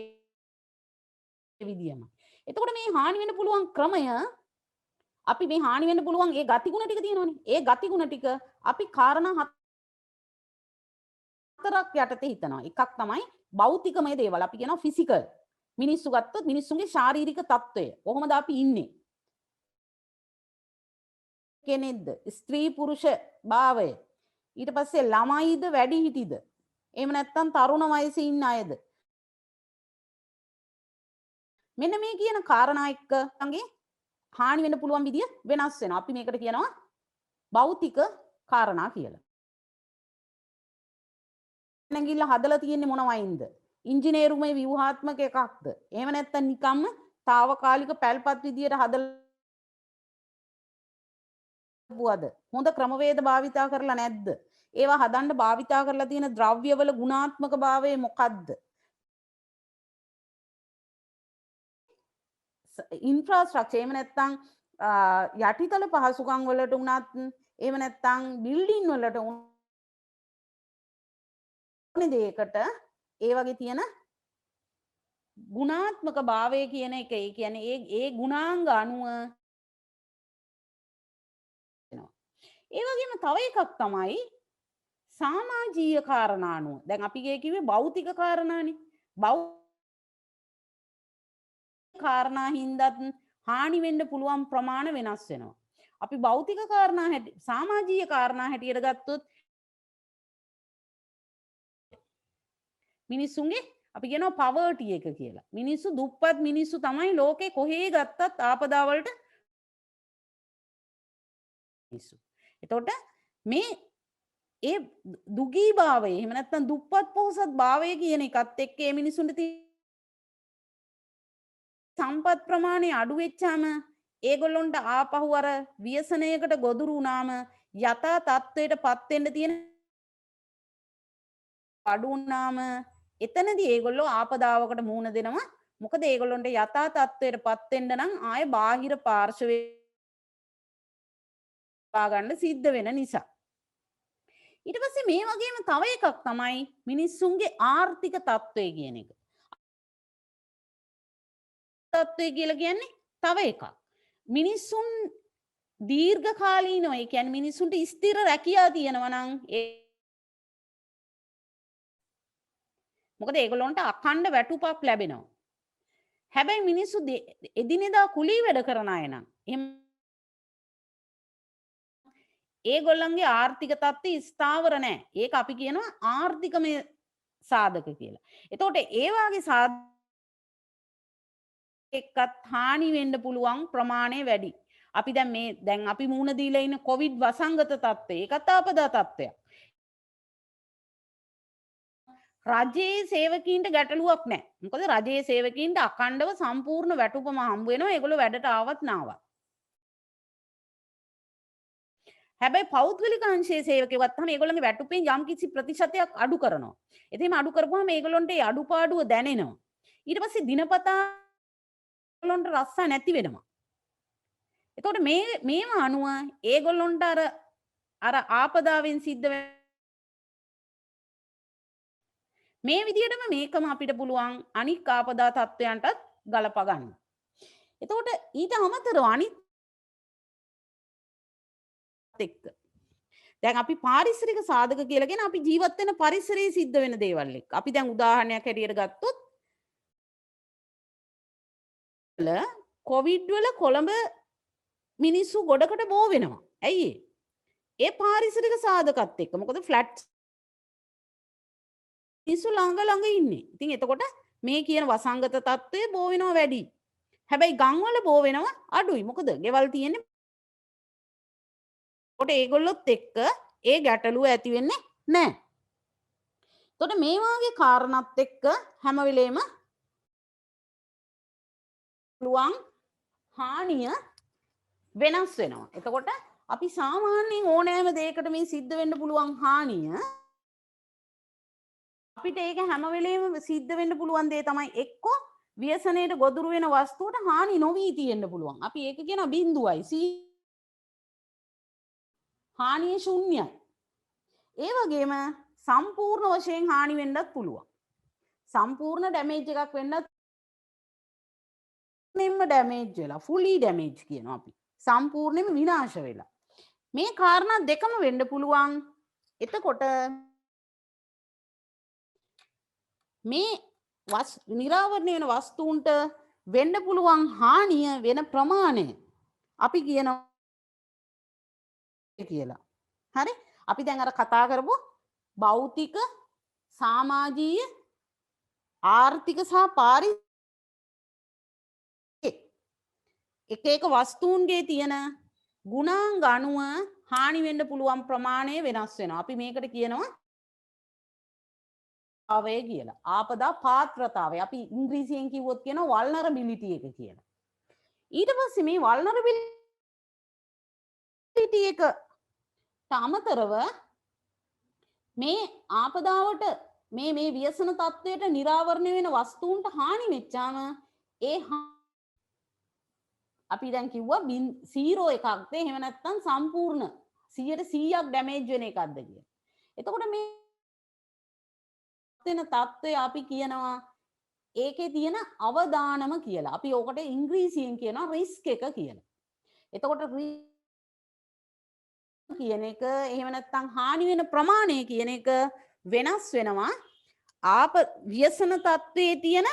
විදියම. එතකොට මේ හානි වෙන්න පුළුවන් ක්‍රමය අපි මේ හානි වෙන්න පුළුවන් ඒ ගතිගුණ ටික තියෙනවනේ. ඒ ගතිගුණ ටික අපි කාරණා හතරක් යටතේ හිතනවා. එකක් තමයි භෞතිකමය දේවල්. අපි කියනවා ෆිසිකල්. මිනිස්සු ගත්තොත් මිනිස්සුන්ගේ ශාරීරික తত্ত্বය. කොහොමද අපි ඉන්නේ? කෙනෙක්ද? ස්ත්‍රී පුරුෂ භාවය. ඊට පස්සේ ළමයිද වැඩි හිටිද? එහෙම නැත්නම් තරුණ වයසේ ඉන්න අයද? මෙන්න මේ කියන කාරණා එක්ක අංගේ හානි වෙන්න පුළුවන් විදිය වෙනස් වෙනවා. අපි මේකට කියනවා භෞතික කාරණා කියලා. නැගිල්ල හදලා තියෙන්නේ මොන වයින්ද? ඉංජිනේරුමේ ව්‍යුහාත්මක එකක්ද? එහෙම නැත්නම් නිකම්ම తాවකාලික පැල්පත් විදියට හදලා බුවද? හොඳ ක්‍රමවේද භාවිතා කරලා නැද්ද? ඒවා හදන්න භාවිතා කරලා තියෙන ද්‍රව්‍යවල ගුණාත්මක භාවය මොකද්ද? ඉන්ෆ්‍රාස්ට්‍රක්චර් එහෙම නැත්නම් යටිතල පහසුකම් වලට උනත් එහෙම නැත්නම් බිල්ඩින් වලට දෙයකට ඒ වගේ තියෙන ගුණාත්මක භාවය කියන එක ඒ කියන්නේ ඒ ගුණාංග අනුව වෙනවා. ඒ වගේම තව එකක් තමයි සමාජීය කාරණා අනුව. දැන් අපි කිව්වේ භෞතික කාරණානේ. කාරණා හින්දාත් හානි වෙන්න පුළුවන් ප්‍රමාණය වෙනස් වෙනවා. අපි භෞතික කාරණා සමාජීය කාරණා හැටියට ගත්තොත් මිනිස්සුන්ගේ අපි කියනවා පවර්ටි එක කියලා. මිනිස්සු දුප්පත් මිනිස්සු තමයි ලෝකේ කොහේ ගත්තත් ආපදා වලට මිනිස්සු. එතකොට මේ ඒ දුගී භාවය එහෙම නැත්නම් දුප්පත් පොහොසත් භාවය කියන එකත් එක්ක මේ මිනිසුන්ට සම්පත් ප්‍රමාණය අඩු වෙච්චාම ඒගොල්ලොන්ට ආපහු අර ව්‍යසනයකට ගොදුරු වුණාම යථා තත්ත්වයටපත් වෙන්න තියෙන අඩු වුණාම එතනදී ඒගොල්ලෝ ආපදාවකට මුහුණ දෙනවා. මොකද ඒගොල්ලොන්ට යථා තත්ත්වයටපත් වෙන්න නම් ආය බාහිර පාර්ශවයේ ගන්න සිද්ධ වෙන නිසා. ඊට පස්සේ මේ වගේම තව එකක් තමයි මිනිස්සුන්ගේ ආර්ථික තත්ත්වය කියන එක. තත්ත්වය කියලා කියන්නේ තව එකක්. මිනිස්සුන් දීර්ඝකාලීනව ඒ කියන්නේ මිනිස්සුන්ට ස්ථිර රැකියාව තියෙනවා නම් මොකද ඒගොල්ලොන්ට අඛණ්ඩ වැටුපක් ලැබෙනවා. හැබැයි මිනිස්සු එදිනෙදා කුලී වැඩ කරන අය නම් එහෙම ඒගොල්ලන්ගේ ආර්ථික තත්ත්වය ස්ථාවර නැහැ. ඒක අපි කියනවා ආර්ථිකමය සාධක කියලා. එතකොට ඒ වාගේ සාධක එක්කත් හානි වෙන්න පුළුවන් ප්‍රමාණය වැඩි. අපි දැන් අපි මුහුණ දීලා ඉන්න කොවිඩ් වසංගත තත්ත්වය ඒකත් ආපදා තත්ත්වයක්. රජයේ සේවකීන්ට ගැටලුවක් නැහැ. මොකද රජයේ සේවකීන්ට අඛණ්ඩව සම්පූර්ණ වැටුපම හම්බ වෙනවා. ඒගොල්ලෝ වැඩට ආවත් නාවත්. හැබැයි පෞද්ගලික අංශයේ සේවකයෝ ගත්තාම ඒගොල්ලන්ගේ වැටුපෙන් යම්කිසි ප්‍රතිශතයක් අඩු කරනවා. එතෙම අඩු කරපුවාම ඒගොල්ලන්ට ඒ අඩුපාඩුව දැනෙනවා. ඊට පස්සේ දිනපතා ඒගොල්ලන්ට රස්සා නැති වෙනවා. එතකොට මේවා අනුව ඒගොල්ලන්ට අර ආපදාවෙන් සිද්ධ මේ විදිහටම මේකම අපිට පුළුවන් අනික් ආපදා තත්ත්වයන්ටත් ගලප ගන්න. එතකොට ඊට අමතරව අනිත් එක්ක දැන් අපි පාරිසරික සාධක කියලා කියන අපි ජීවත් වෙන පරිසරයේ සිද්ධ වෙන දේවල් එක්ක අපි දැන් උදාහරණයක් හැටියට ගත්තොත් කොවිඩ් වල කොළඹ මිනිස්සු ගොඩකට බෝ වෙනවා. ඇයි ඒ පාරිසරික සාධකත් එක්ක. මොකද ෆ්ලැට් මිනිස්සු ළඟ ඉන්නේ. ඉතින් එතකොට මේ කියන වසංගත තත්ත්වය බෝ වෙනවා වැඩි. හැබැයි ගම් වල බෝ වෙනවා අඩුයි. මොකද ගෙවල් තියෙන්නේ කොට ඒගොල්ලොත් එක්ක ඒ ගැටලුව ඇති වෙන්නේ නැහැ. එතකොට මේ වාගේ කාරණාත් එක්ක හැම වෙලේම පුළුවන් හානිය වෙනස් වෙනවා. එතකොට අපි සාමාන්‍යයෙන් ඕනෑම දෙයකට මේ සිද්ධ වෙන්න පුළුවන් හානිය අපිට ඒක හැම වෙලේම සිද්ධ වෙන්න පුළුවන් දේ තමයි එක්ක ව්‍යසනයට ගොදුරු වෙන වස්තුවට හානි නොවී තියෙන්න පුළුවන්. අපි ඒක කියන බිඳුවයි. හානිය ශුන්‍යයි. ඒ වගේම සම්පූර්ණ වශයෙන් හානි වෙන්නත් පුළුවන්. සම්පූර්ණ ඩැමේජ් එකක් වෙන්නත් මෙම්ම ඩැමේජ් වෙලා ෆුලි ඩැමේජ් කියනවා අපි. සම්පූර්ණයෙන්ම විනාශ වෙලා. මේ කාරණා දෙකම වෙන්න පුළුවන්. එතකොට මේ නිරාවරණය වෙන වස්තුන්ට වෙන්න පුළුවන් හානිය වෙන ප්‍රමාණය අපි කියනවා කියලා. හරි? අපි දැන් අර කතා කරපු භෞතික, සමාජීය, ආර්ථික සහ එක වස්තුන්ගේ තියෙන ගුණාංග අනුව හානි වෙන්න පුළුවන් ප්‍රමාණය වෙනස් වෙනවා. අපි මේකට කියනවා ආවේ කියලා. ආපදා පාත්‍රතාවය. අපි ඉංග්‍රීසියෙන් කිව්වොත් කියනවා වල්නරබිලිටි එක කියලා. ඊට පස්සේ මේ වල්නරබිලිටි එක අමතරව මේ ආපදාවට මේ ව්‍යසන තත්ත්වයට නිරාවරණය වෙන වස්තුන්ට හානි වෙච්චාම ඒ අපි දැන් කිව්වා 0 එකක්ද එහෙම නැත්නම් සම්පූර්ණ 100ක් ඩැමේජ් වෙන එකක්ද කියලා. එතකොට මේ වෙන තත්ත්වය අපි කියනවා ඒකේ තියෙන අවදානම කියලා. අපි ඕකට ඉංග්‍රීසියෙන් කියනවා රිස්ක් එක කියලා. එතකොට කියන එක එහෙම නැත්නම් හානි වෙන ප්‍රමාණය කියන එක වෙනස් වෙනවා. ව්‍යසන තත්ත්වයේ තියෙන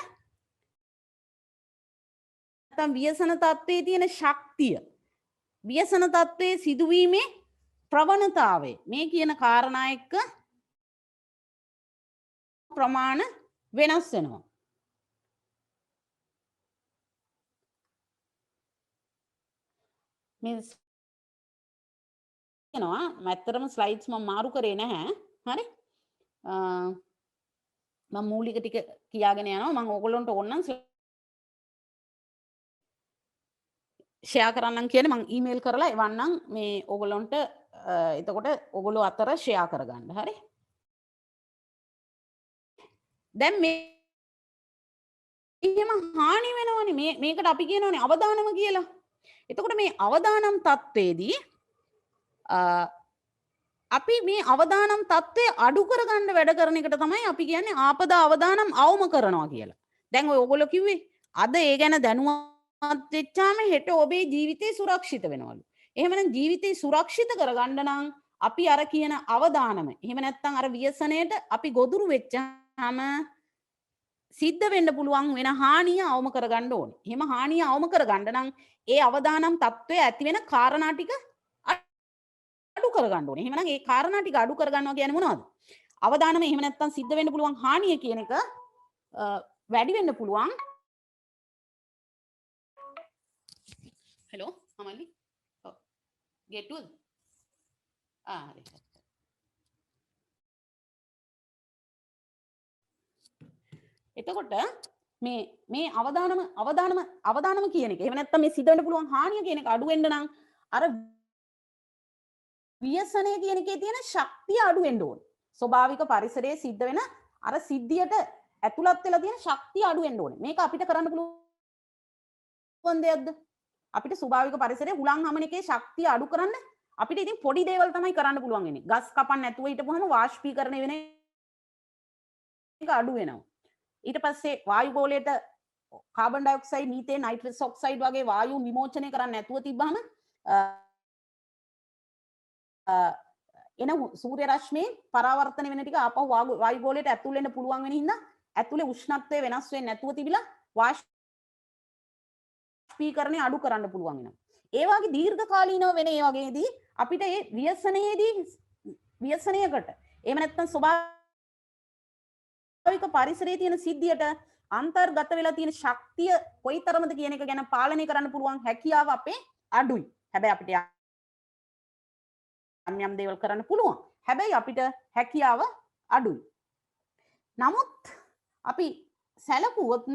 නැත්නම් ව්‍යසන තත්ත්වයේ තියෙන ශක්තිය, ව්‍යසන තත්ත්වයේ සිදුවීමේ ප්‍රවණතාවය මේ කියන කාරණා එක්ක ප්‍රමාණ වෙනස් වෙනවා. මේ කියනවා මැත්තරම ස්ලයිඩ්ස් මම මාරු කරේ නැහැ. හරි? මම මූලික ටික කියාගෙන යනවා. මම ඕගොල්ලන්ට ඕනනම් ෂෙයා කරන්නම් කියන්නේ මම ඊමේල් කරලා එවන්නම් මේ ඕගොල්ලන්ට එතකොට ඕගොල්ලෝ අතර ෂෙයා කරගන්න. හරි? දැන් මේ එහෙම හානි වෙනවනේ මේකට අපි කියනවනේ අවදානම කියලා. එතකොට මේ අවදානම් තත්ත්වයේදී අපි මේ අවදානම් තත්ත්වය අඩු කරගන්න වැඩ කරන එකට තමයි අපි කියන්නේ ආපදා අවදානම් අවම කරනවා කියලා. දැන් ඔය ඕගොල්ලෝ කිව්වේ අද ඒ ගැන දැනුවත් වෙච්චාම හෙට ඔබේ ජීවිතේ සුරක්ෂිත වෙනවලු. එහෙමනම් ජීවිතේ සුරක්ෂිත කරගන්න නම් අපි අර කියන අවදානම එහෙම නැත්නම් අර ව්‍යසනයට අපි ගොදුරු වෙච්චාම සිද්ධ වෙන්න පුළුවන් වෙන හානිය අවම කරගන්න ඕනේ. එහෙම හානිය අවම කරගන්න නම් ඒ අවදානම් තත්ත්වය ඇති වෙන කාරණා ටික අඩු කරගන්න ඕනේ. එහෙමනම් ඒ කාරණා ටික අඩු කරගන්නවා කියන්නේ මොනවද? අවදානම එහෙම නැත්නම් සිද්ධ වෙන්න පුළුවන් හානිය කියන එක වැඩි වෙන්න පුළුවන්. හෙලෝ අමලි. ඔව්. ගේට්ටුවද? හරි. එතකොට මේ අවදානම කියන එක. එහෙම නැත්නම් මේ සිද්ධ වෙන්න පුළුවන් හානිය කියන එක අඩු වෙන්න නම් අර ව්‍යසනය කියන එකේ තියෙන ශක්තිය අඩු වෙන්න ඕනේ. ස්වභාවික පරිසරයේ සිද්ධ වෙන අර සිද්ධියට ඇතුළත් වෙලා තියෙන ශක්තිය අඩු වෙන්න ඕනේ. මේක අපිට කරන්න පුළුවන් දෙයක්ද? අපිට ස්වභාවික පරිසරයේ හුලං හමන එකේ ශක්තිය අඩු කරන්න අපිට ඉතින් පොඩි දේවල් තමයි කරන්න පුළුවන් වෙන්නේ. ගස් කපන්න නැතුව හිටපුවම වාෂ්පීකරණය වෙන එක අඩු වෙනවා. ඊට පස්සේ වායු ගෝලයට carbon dioxide, methane, nitrous oxide වගේ වායු විමෝචනය කරන්න නැතුව තිබ්බහම එන සූර්ය රශ්මියෙන් පරාවර්තන වෙන ටික ආපහු වායු ගෝලයට ඇතුල් වෙන්න පුළුවන් වෙන හින්දා ඇතුලේ උෂ්ණත්වය වෙනස් වෙන්නේ නැතුව තිබිලා වාෂ්පීකරණය අඩු කරන්න පුළුවන් වෙනවා. ඒ වගේ දීර්ඝකාලීනව වෙන ඒ වගේදී අපිට මේ ව්‍යසනයකට එහෙම නැත්නම් ස්වභාවික පරිසරයේ තියෙන සිද්ධියට අන්තර්ගත වෙලා තියෙන ශක්තිය කොයිතරම්ද කියන එක ගැන පාලනය කරන්න පුළුවන් හැකියාව අපේ අඩුයි. හැබැයි අපිට යම් දේවල් කරන්න පුළුවන්. හැබැයි අපිට හැකියාව අඩුයි. නමුත් අපි සැලකුවොත්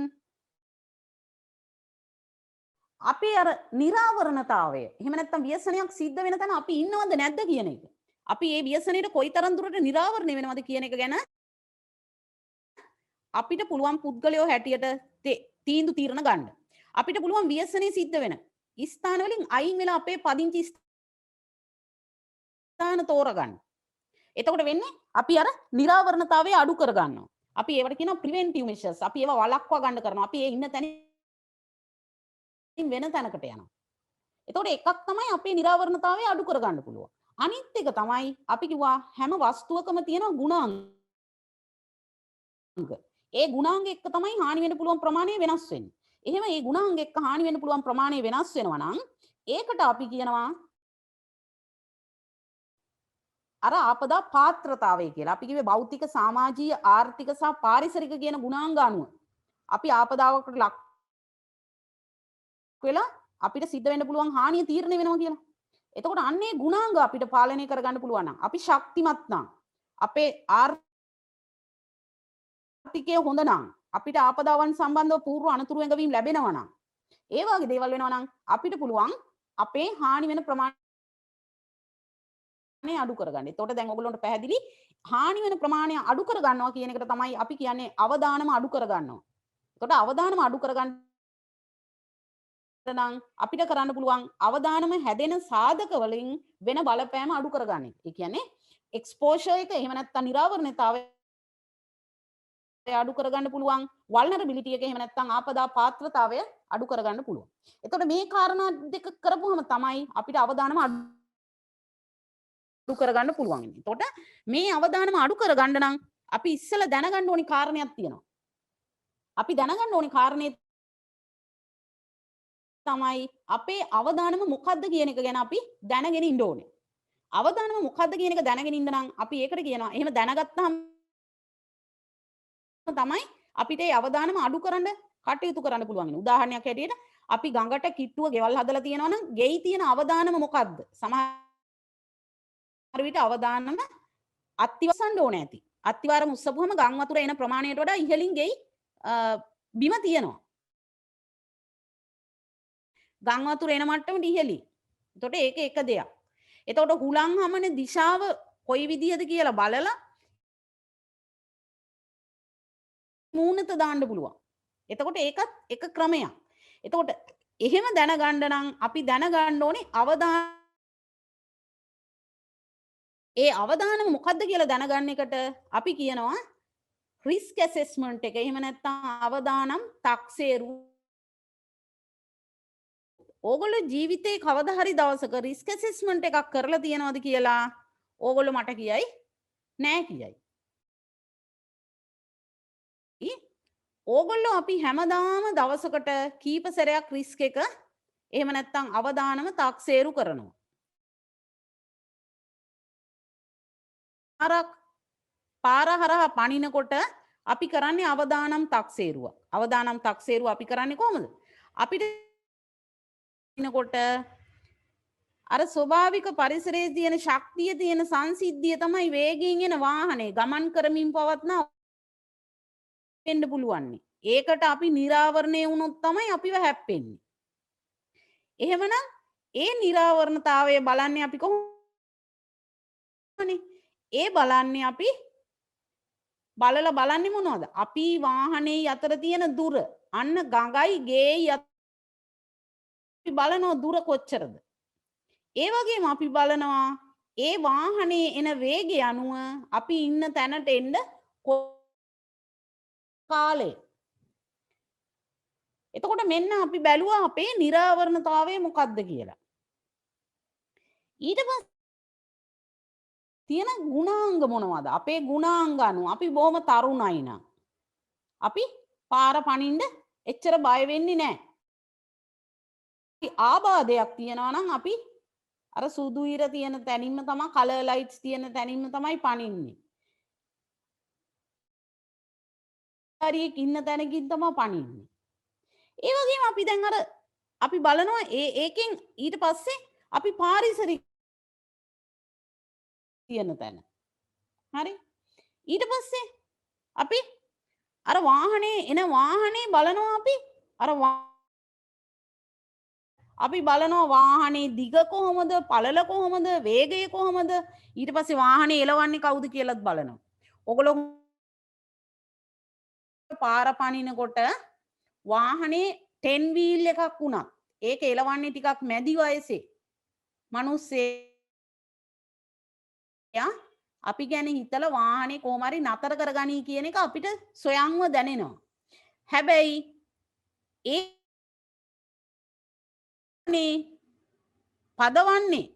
අපේ අර නිරාවරණතාවය එහෙම නැත්නම් ව්‍යසනයක් සිද්ධ වෙන තැන අපි ඉන්නවද නැද්ද කියන එක. අපි මේ ව්‍යසනයට කොයිතරම් දුරට නිරාවරණය වෙනවද කියන එක ගැන අපිට පුළුවන් පුද්ගලයෝ හැටියට තීන්දුව తీරන ගන්න. අපිට පුළුවන් ව්‍යසනයේ සිද්ධ වෙන ස්ථාන වලින් අයින් වෙලා අපේ පදිංචි ස්ථාන තෝරගන්න. එතකොට වෙන්නේ අපි අර නිරාවරණතාවය අඩු කර ගන්නවා. අපි ඒවට කියනවා ප්‍රිවෙන්ටිව් මෙෂර්ස්. අපි ඒවා වළක්වා ගන්න කරනවා. අපි ඒ ඉන්න තැනින් වෙන තැනකට යනවා. එතකොට එකක් තමයි අපේ නිරාවරණතාවය අඩු කර ගන්න පුළුවන්. අනිත් එක තමයි අපි කිව්වා හැම වස්තුවකම තියෙන ගුණාංග. ඒ ගුණාංග එක්ක තමයි හානි වෙන්න පුළුවන් ප්‍රමාණය වෙනස් වෙන්නේ. එහෙම ඒ ගුණාංග එක්ක හානි වෙන්න පුළුවන් ප්‍රමාණය වෙනස් වෙනවා නම් ඒකට අපි කියනවා අර ආපදා පාත්‍රතාවය කියලා. අපි කිව්වේ භෞතික, සමාජීය, ආර්ථික සහ පාරිසරික කියන ගුණාංග අනුව අපි ආපදාවකට ලක් වෙලා අපිට සිද්ධ වෙන්න පුළුවන් හානිය තීරණය වෙනවා කියලා. එතකොට අන්නේ ගුණාංග අපිට පාලනය කරගන්න පුළුවන් නම් අපි ශක්තිමත් නම් අපේ ආර්ථිකය හොඳ නම් අපිට ආපදාවන් සම්බන්ධව පූර්ව අනතුරු ඇඟවීම් ලැබෙනවා නම් ඒ වගේ දේවල් වෙනවා නම් අපිට පුළුවන් අපේ හානි වෙන ප්‍රමාණය අඩු කරගන්න. එතකොට දැන් ඔයගොල්ලන්ට පැහැදිලි හානි වෙන ප්‍රමාණය අඩු කරගන්නවා කියන එකට තමයි අපි කියන්නේ අවදානම අඩු කරගන්නවා. එතකොට අවදානම අඩු කරගන්න නම් අපිට කරන්න පුළුවන් අවදානම හැදෙන සාධක වලින් වෙන බලපෑම අඩු කරගන්න එක. ඒ කියන්නේ එක්ස්පෝෂර් එක එහෙම නැත්නම් නිරාවරණතාවය අඩු කරගන්න පුළුවන් වල්නරබිලිටි එක එහෙම නැත්නම් ආපදා පාත්‍රතාවය අඩු කරගන්න පුළුවන්. එතකොට මේ කාරණා දෙක කරපුවම තමයි අපිට අවදානම අඩු කරගන්න පුළුවන් වෙන්නේ. එතකොට මේ අවදානම අඩු කරගන්න නම් අපි ඉස්සෙල්ලා දැනගන්න ඕනි කාරණයක් තියෙනවා. අපි දැනගන්න ඕනි කාරණේ තමයි අපේ අවදානම මොකද්ද කියන එක ගැන අපි දැනගෙන ඉන්න ඕනේ. අවදානම මොකද්ද කියන එක දැනගෙන ඉන්න නම් අපි ඒකට කියනවා එහෙම දැනගත්තාම තමයි අපිට ඒ අවදානම අඩු කරන්න කටයුතු කරන්න පුළුවන් වෙන්නේ. උදාහරණයක් හැටියට අපි ගඟට කිට්ටුව ගෙවල් හදලා තියෙනවා නම් ගෙයි තියෙන අවදානම මොකද්ද? සමහර විට අවදානම අත්තිවසන්න ඕනේ ඇති. අත්තිවාරම උස්සපුවම ගම් වතුර එන ප්‍රමාණයට වඩා ඉහළින් ගෙයි බිම තියෙනවා. ගම් වතුර එන මට්ටමට ඉහළින්. එතකොට ඒක එක දෙයක්. එතකොට හුලං හමන දිශාව කොයි විදිහද කියලා බලලා මූණත දාන්න පුළුවන්. එතකොට ඒකත් එක ක්‍රමයක්. එතකොට එහෙම දැනගන්න නම් අපි දැනගන්න ඕනේ ඒ අවදානම මොකද්ද කියලා දැනගන්න එකට අපි කියනවා රිස්ක් ඇසෙස්මන්ට් එක. එහෙම නැත්නම් අවදානම් තක්සේරු. ඕගොල්ලෝ ජීවිතේ කවදා හරි දවසක රිස්ක් ඇසෙස්මන්ට් එකක් කරලා තියනවද කියලා ඕගොල්ලෝ මට කියයි නෑ කියයි. ඕගොල්ලෝ අපි හැමදාම දවසකට කීප සැරයක් රිස්ක් එක එහෙම නැත්නම් අවදානම තක්සේරු කරනවා. පාර හරහා පනිනකොට අපි කරන්නේ අවදානම් තක්සේරුවක්. අවදානම් තක්සේරුව අපි කරන්නේ කොහොමද? අපිට කොට අර ස්වභාවික පරිසරයේ තියෙන ශක්තිය තියෙන සංසිද්ධිය තමයි වේගයෙන් එන වාහනේ ගමන් කරමින් පවත්නා වෙන්න පුළුවන්. ඒකට අපි නිරාවරණය වුණොත් තමයි අපිව හැප්පෙන්නේ. එහෙමනම් ඒ නිරාවරණතාවය බලන්නේ අපි කොහොමද? ඒ බලන්නේ අපි බලන්නේ මොනවද? අපි වාහනේ අතර තියෙන දුර. අන්න ගඟයි ගේයි අපි බලනවා දුර කොච්චරද? ඒ වගේම අපි බලනවා ඒ වාහනේ එන වේගය අනුව අපි ඉන්න තැනට එන්න කාලය. එතකොට මෙන්න අපි බැලුවා අපේ නිරාවරණතාවය මොකක්ද කියලා. ඊට පස්සේ තියෙන ගුණාංග මොනවද? අපේ ගුණාංග අනුව අපි බොහොම තරුණයි නම් අපි පාර පනින්න එච්චර බය වෙන්නේ නැහැ. ආබාධයක් තියෙනවා නම් අපි අර සුදු ඉර තියෙන තැනින්ම තමයි කලර් ලයිට්ස් තියෙන තැනින්ම තමයි පනින්නේ. හරියක් ඉන්න තැනකින් තමයි පනින්නේ. ඒ වගේම අපි දැන් අර අපි බලනවා ඒකෙන් ඊට පස්සේ අපි පාරිසරික තියෙන තැන. හරි? ඊට පස්සේ අපි අර වාහනේ එන වාහනේ බලනවා අපි බලනවා වාහනේ දිග කොහොමද, පළල කොහොමද, වේගය කොහොමද, ඊට පස්සේ වාහනේ එලවන්නේ කවුද කියලාත් බලනවා. ඔගොල්ලෝ පාර පනිනකොට වාහනේ 10 wheel එකක් වුණා. ඒක එලවන්නේ ටිකක් මැදි වයසේ. මිනිස්සෙයා අපි ගැන හිතලා වාහනේ කොහොම හරි නතර කරගනී කියන එක අපිට සොයන්ව දැනෙනවා. හැබැයි ඒ පදවන්නේ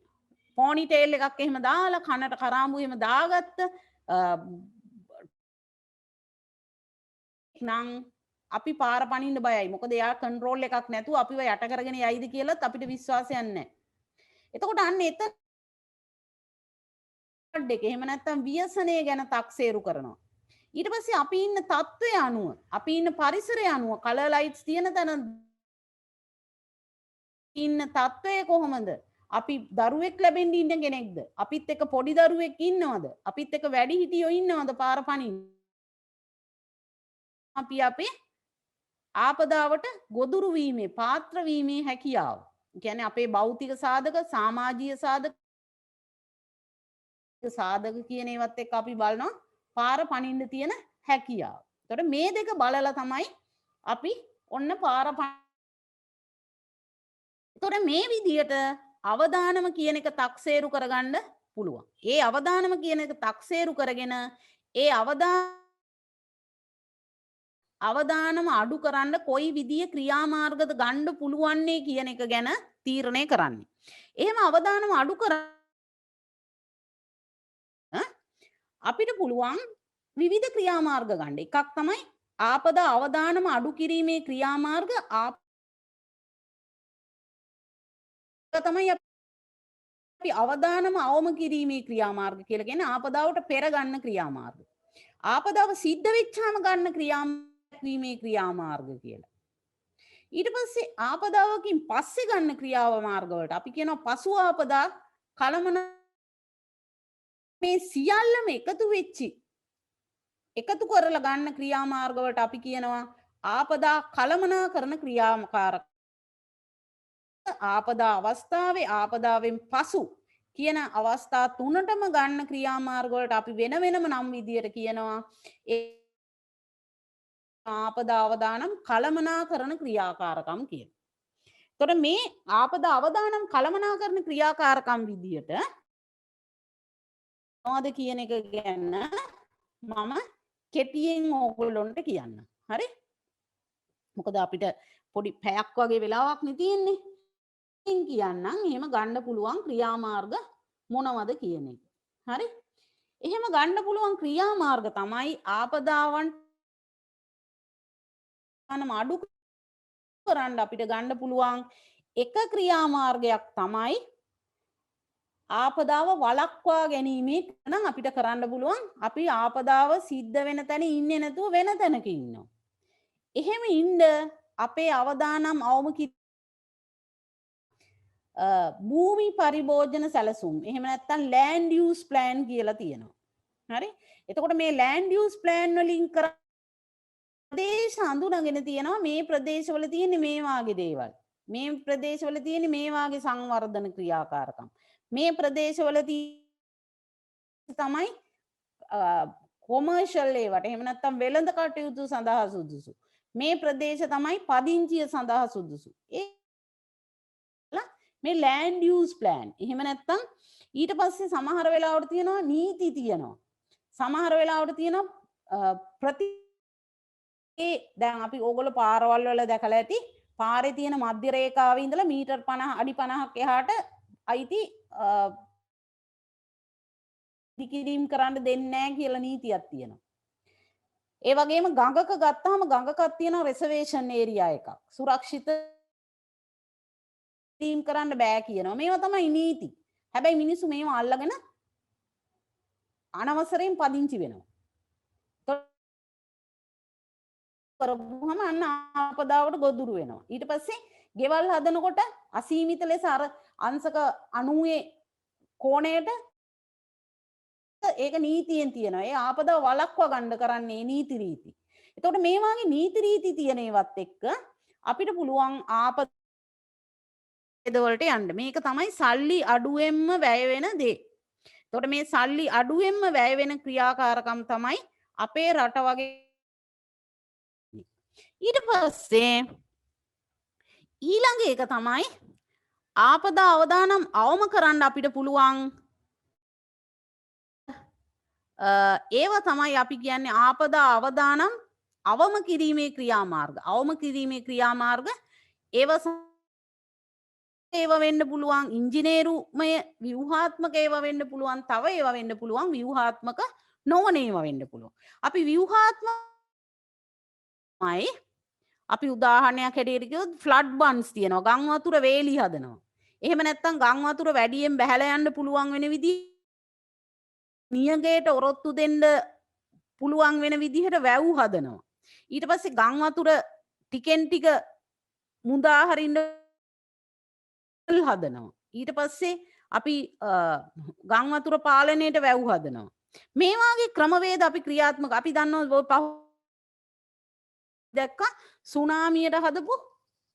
පෝනි ටේල් එකක් එහෙම දාලා කනට කරාඹු එහෙම දාගත්ත නම් අපි පාර පනින්න බයයි. මොකද එයා කන්ට්‍රෝල් එකක් නැතුව අපිව යට කරගෙන යයිද කියලාත් අපිට විශ්වාසයක් නැහැ. එතකොට අන්න එතන දෙක එහෙම නැත්නම් ව්‍යසනය ගැන තක්සේරු කරනවා. ඊට පස්සේ අපි ඉන්න තත්ත්වය අනුව, අපි ඉන්න පරිසරය අනුව කලර් ලයිට්ස් තියෙන තැන ඉන්න තත්ත්වය කොහොමද? අපි දරුවෙක් ලැබෙන්න ඉන්න කෙනෙක්ද? අපිත් එක්ක පොඩි දරුවෙක් ඉන්නවද? අපිත් එක්ක වැඩි හිටියෝ ඉන්නවද පාර පනින්න? අපි අපේ ආපදාවට ගොදුරු වීමේ පාත්‍ර වීමේ හැකියාව. කියන්නේ අපේ භෞතික සාධක, සමාජීය සාධක කියන ඒවත් එක්ක අපි බලනවා පාර පනින්න තියෙන හැකියාව. එතකොට මේ දෙක බලලා තමයි අපි ඔන්න පාර එතකොට මේ විදියට අවදානම කියන එක තක්සේරු කරගන්න පුළුවන්. ඒ අවදානම කියන එක තක්සේරු කරගෙන ඒ අවදාන අවදානම අඩු කරන්න කොයි විදිය ක්‍රියාමාර්ගද ගන්න පුළුවන්නේ කියන එක ගැන තීරණය කරන්නේ. එහෙම අවදානම අඩු අපිට පුළුවන් විවිධ ක්‍රියාමාර්ග ගන්න. එකක් තමයි ආපදා අවදානම අඩු කිරීමේ ක්‍රියාමාර්ග තමයි අපි අවදානම අවම කිරීමේ ක්‍රියාමාර්ග කියලා කියන්නේ ආපදාවට පෙර ගන්න ක්‍රියාමාර්ග. ආපදාව සිද්ධ වෙච්චාම ගන්න ක්‍රියාවීමේ ක්‍රියාමාර්ග කියලා. ඊට පස්සේ ආපදාවකින් පස්සේ ගන්න ක්‍රියාමාර්ග වලට අපි කියනවා පසු ආපදා කලමන මේ සියල්ලම එකතු කරලා ගන්න ක්‍රියාමාර්ග වලට අපි කියනවා ආපදා කලමනාකරන ක්‍රියාකාරක. ආපදා අවස්ථාවේ ආපදාවෙන් පසු කියන අවස්ථා තුනටම ගන්න ක්‍රියාමාර්ග වලට අපි වෙන වෙනම නම් විදියට කියනවා ඒ ආපදා අවදානම් කලමනාකරන ක්‍රියාකාරකම් කියලා. එතකොට මේ ආපදා අවදානම් කලමනාකරන ක්‍රියාකාරකම් විදියට මොනවද කියන එක ගැන මම කෙටියෙන් ඕගොල්ලොන්ට කියන්න. හරි? මොකද අපිට පොඩි පැයක් වගේ වෙලාවක් නේ තියෙන්නේ. කියන්නම් එහෙම ගන්න පුළුවන් ක්‍රියාමාර්ග මොනවද කියන එක. හරි? එහෙම ගන්න පුළුවන් ක්‍රියාමාර්ග තමයි ආපදාවන් අඩු කරන්න අපිට ගන්න පුළුවන් එක ක්‍රියාමාර්ගයක් තමයි ආපදාව වළක්වා ගැනීමේ නම් අපිට කරන්න පුළුවන් අපි ආපදාව සිද්ධ වෙන තැන ඉන්නේ නැතුව වෙන තැනක ඉන්නවා. එහෙම ඉන්න අපේ අවදානම් අවම භූමි පරිභෝජන සැලසුම් එහෙම නැත්නම් land use plan කියලා තියෙනවා. හරි? එතකොට මේ land use plan වලින් ප්‍රදේශ හඳුනාගෙන තියෙනවා මේ ප්‍රදේශවල තියෙන මේ වාගේ දේවල්. මේ ප්‍රදේශවල තියෙන මේ වාගේ සංවර්ධන ක්‍රියාකාරකම්. මේ ප්‍රදේශවල තමයි කොමර්ෂල් ඒවට එහෙම නැත්නම් වෙළඳ කටයුතු සඳහා සුදුසු. මේ ප්‍රදේශ තමයි පදිංචිය සඳහා සුදුසු. මේ land use plan. එහෙම නැත්නම් ඊට පස්සේ සමහර වෙලාවට තියෙනවා නීති තියෙනවා. සමහර වෙලාවට තියෙනවා දැන් අපි ඕගොල්ලෝ පාරවල් වල දැකලා ඇති පාරේ තියෙන මධ්‍ය රේඛාවේ ඉඳලා මීටර් 50 අඩි 50ක් එහාට අයිති දිකිරීම් කරන්න දෙන්නේ නැහැ කියලා නීතියක් තියෙනවා. ඒ වගේම ගඟක ගත්තාම ගඟකක් තියෙන රිසර්වේෂන් ඒරියා එකක්. සුරක්ෂිත තීම් කරන්න බෑ කියනවා. මේවා තමයි නීති. හැබැයි මිනිස්සු මේවා අල්ලගෙන අනවසරයෙන් පදිංචි වෙනවා. කරපුවම අන්න ආපදාවට ගොදුරු වෙනවා. ඊට පස්සේ ගෙවල් හදනකොට අසීමිත ලෙස අර අංශක 90 කෝණයට ඒක නීතියෙන් තියෙනවා. ඒ ආපදාව වළක්වා ගන්න කරන්නේ නීති රීති. එතකොට මේ වගේ නීති රීති තියෙන ඒවත් එක්ක අපිට පුළුවන් ආපදාවලට යන්න. මේක තමයි සල්ලි අඩුවෙන්ම වැය වෙන දේ. එතකොට මේ සල්ලි අඩුවෙන්ම වැය වෙන ක්‍රියාකාරකම් තමයි අපේ රට වගේ. ඊට පස්සේ ඊළඟ එක තමයි ආපදා අවදානම් අවම කරන්න අපිට පුළුවන් ඒව තමයි අපි කියන්නේ ආපදා අවදානම් අවම කිරීමේ ක්‍රියාමාර්ග. අවම කිරීමේ ක්‍රියාමාර්ග ඒව වෙන්න පුළුවන් ඉංජිනේරුමය ව්‍යුහාත්මක ඒවා වෙන්න පුළුවන්. තව ඒවා වෙන්න පුළුවන් ව්‍යුහාත්මක නොවන ඒවා වෙන්න පුළුවන්. අපි ව්‍යුහාත්මකයි අපි උදාහරණයක් හැටියට කිව්වොත් ෆ්ලඩ් බන්ස් තියෙනවා. ගම් වතුර වේලි හදනවා. එහෙම නැත්නම් ගම් වතුර වැඩියෙන් බැහැලා යන්න පුළුවන් වෙන විදිහ නියගයට ඔරොත්තු දෙන්න පුළුවන් වෙන විදිහට වැව් හදනවා. ඊට පස්සේ ගම් වතුර ටිකෙන් ටික මුදා හරින්න හදනවා. ඊට පස්සේ අපි ගම් වතුර පාලනයට වැව් හදනවා. මේ වාගේ ක්‍රමවේද අපි ක්‍රියාත්මක අපි දන්නවා දැක්ක සුනාමියට හදපු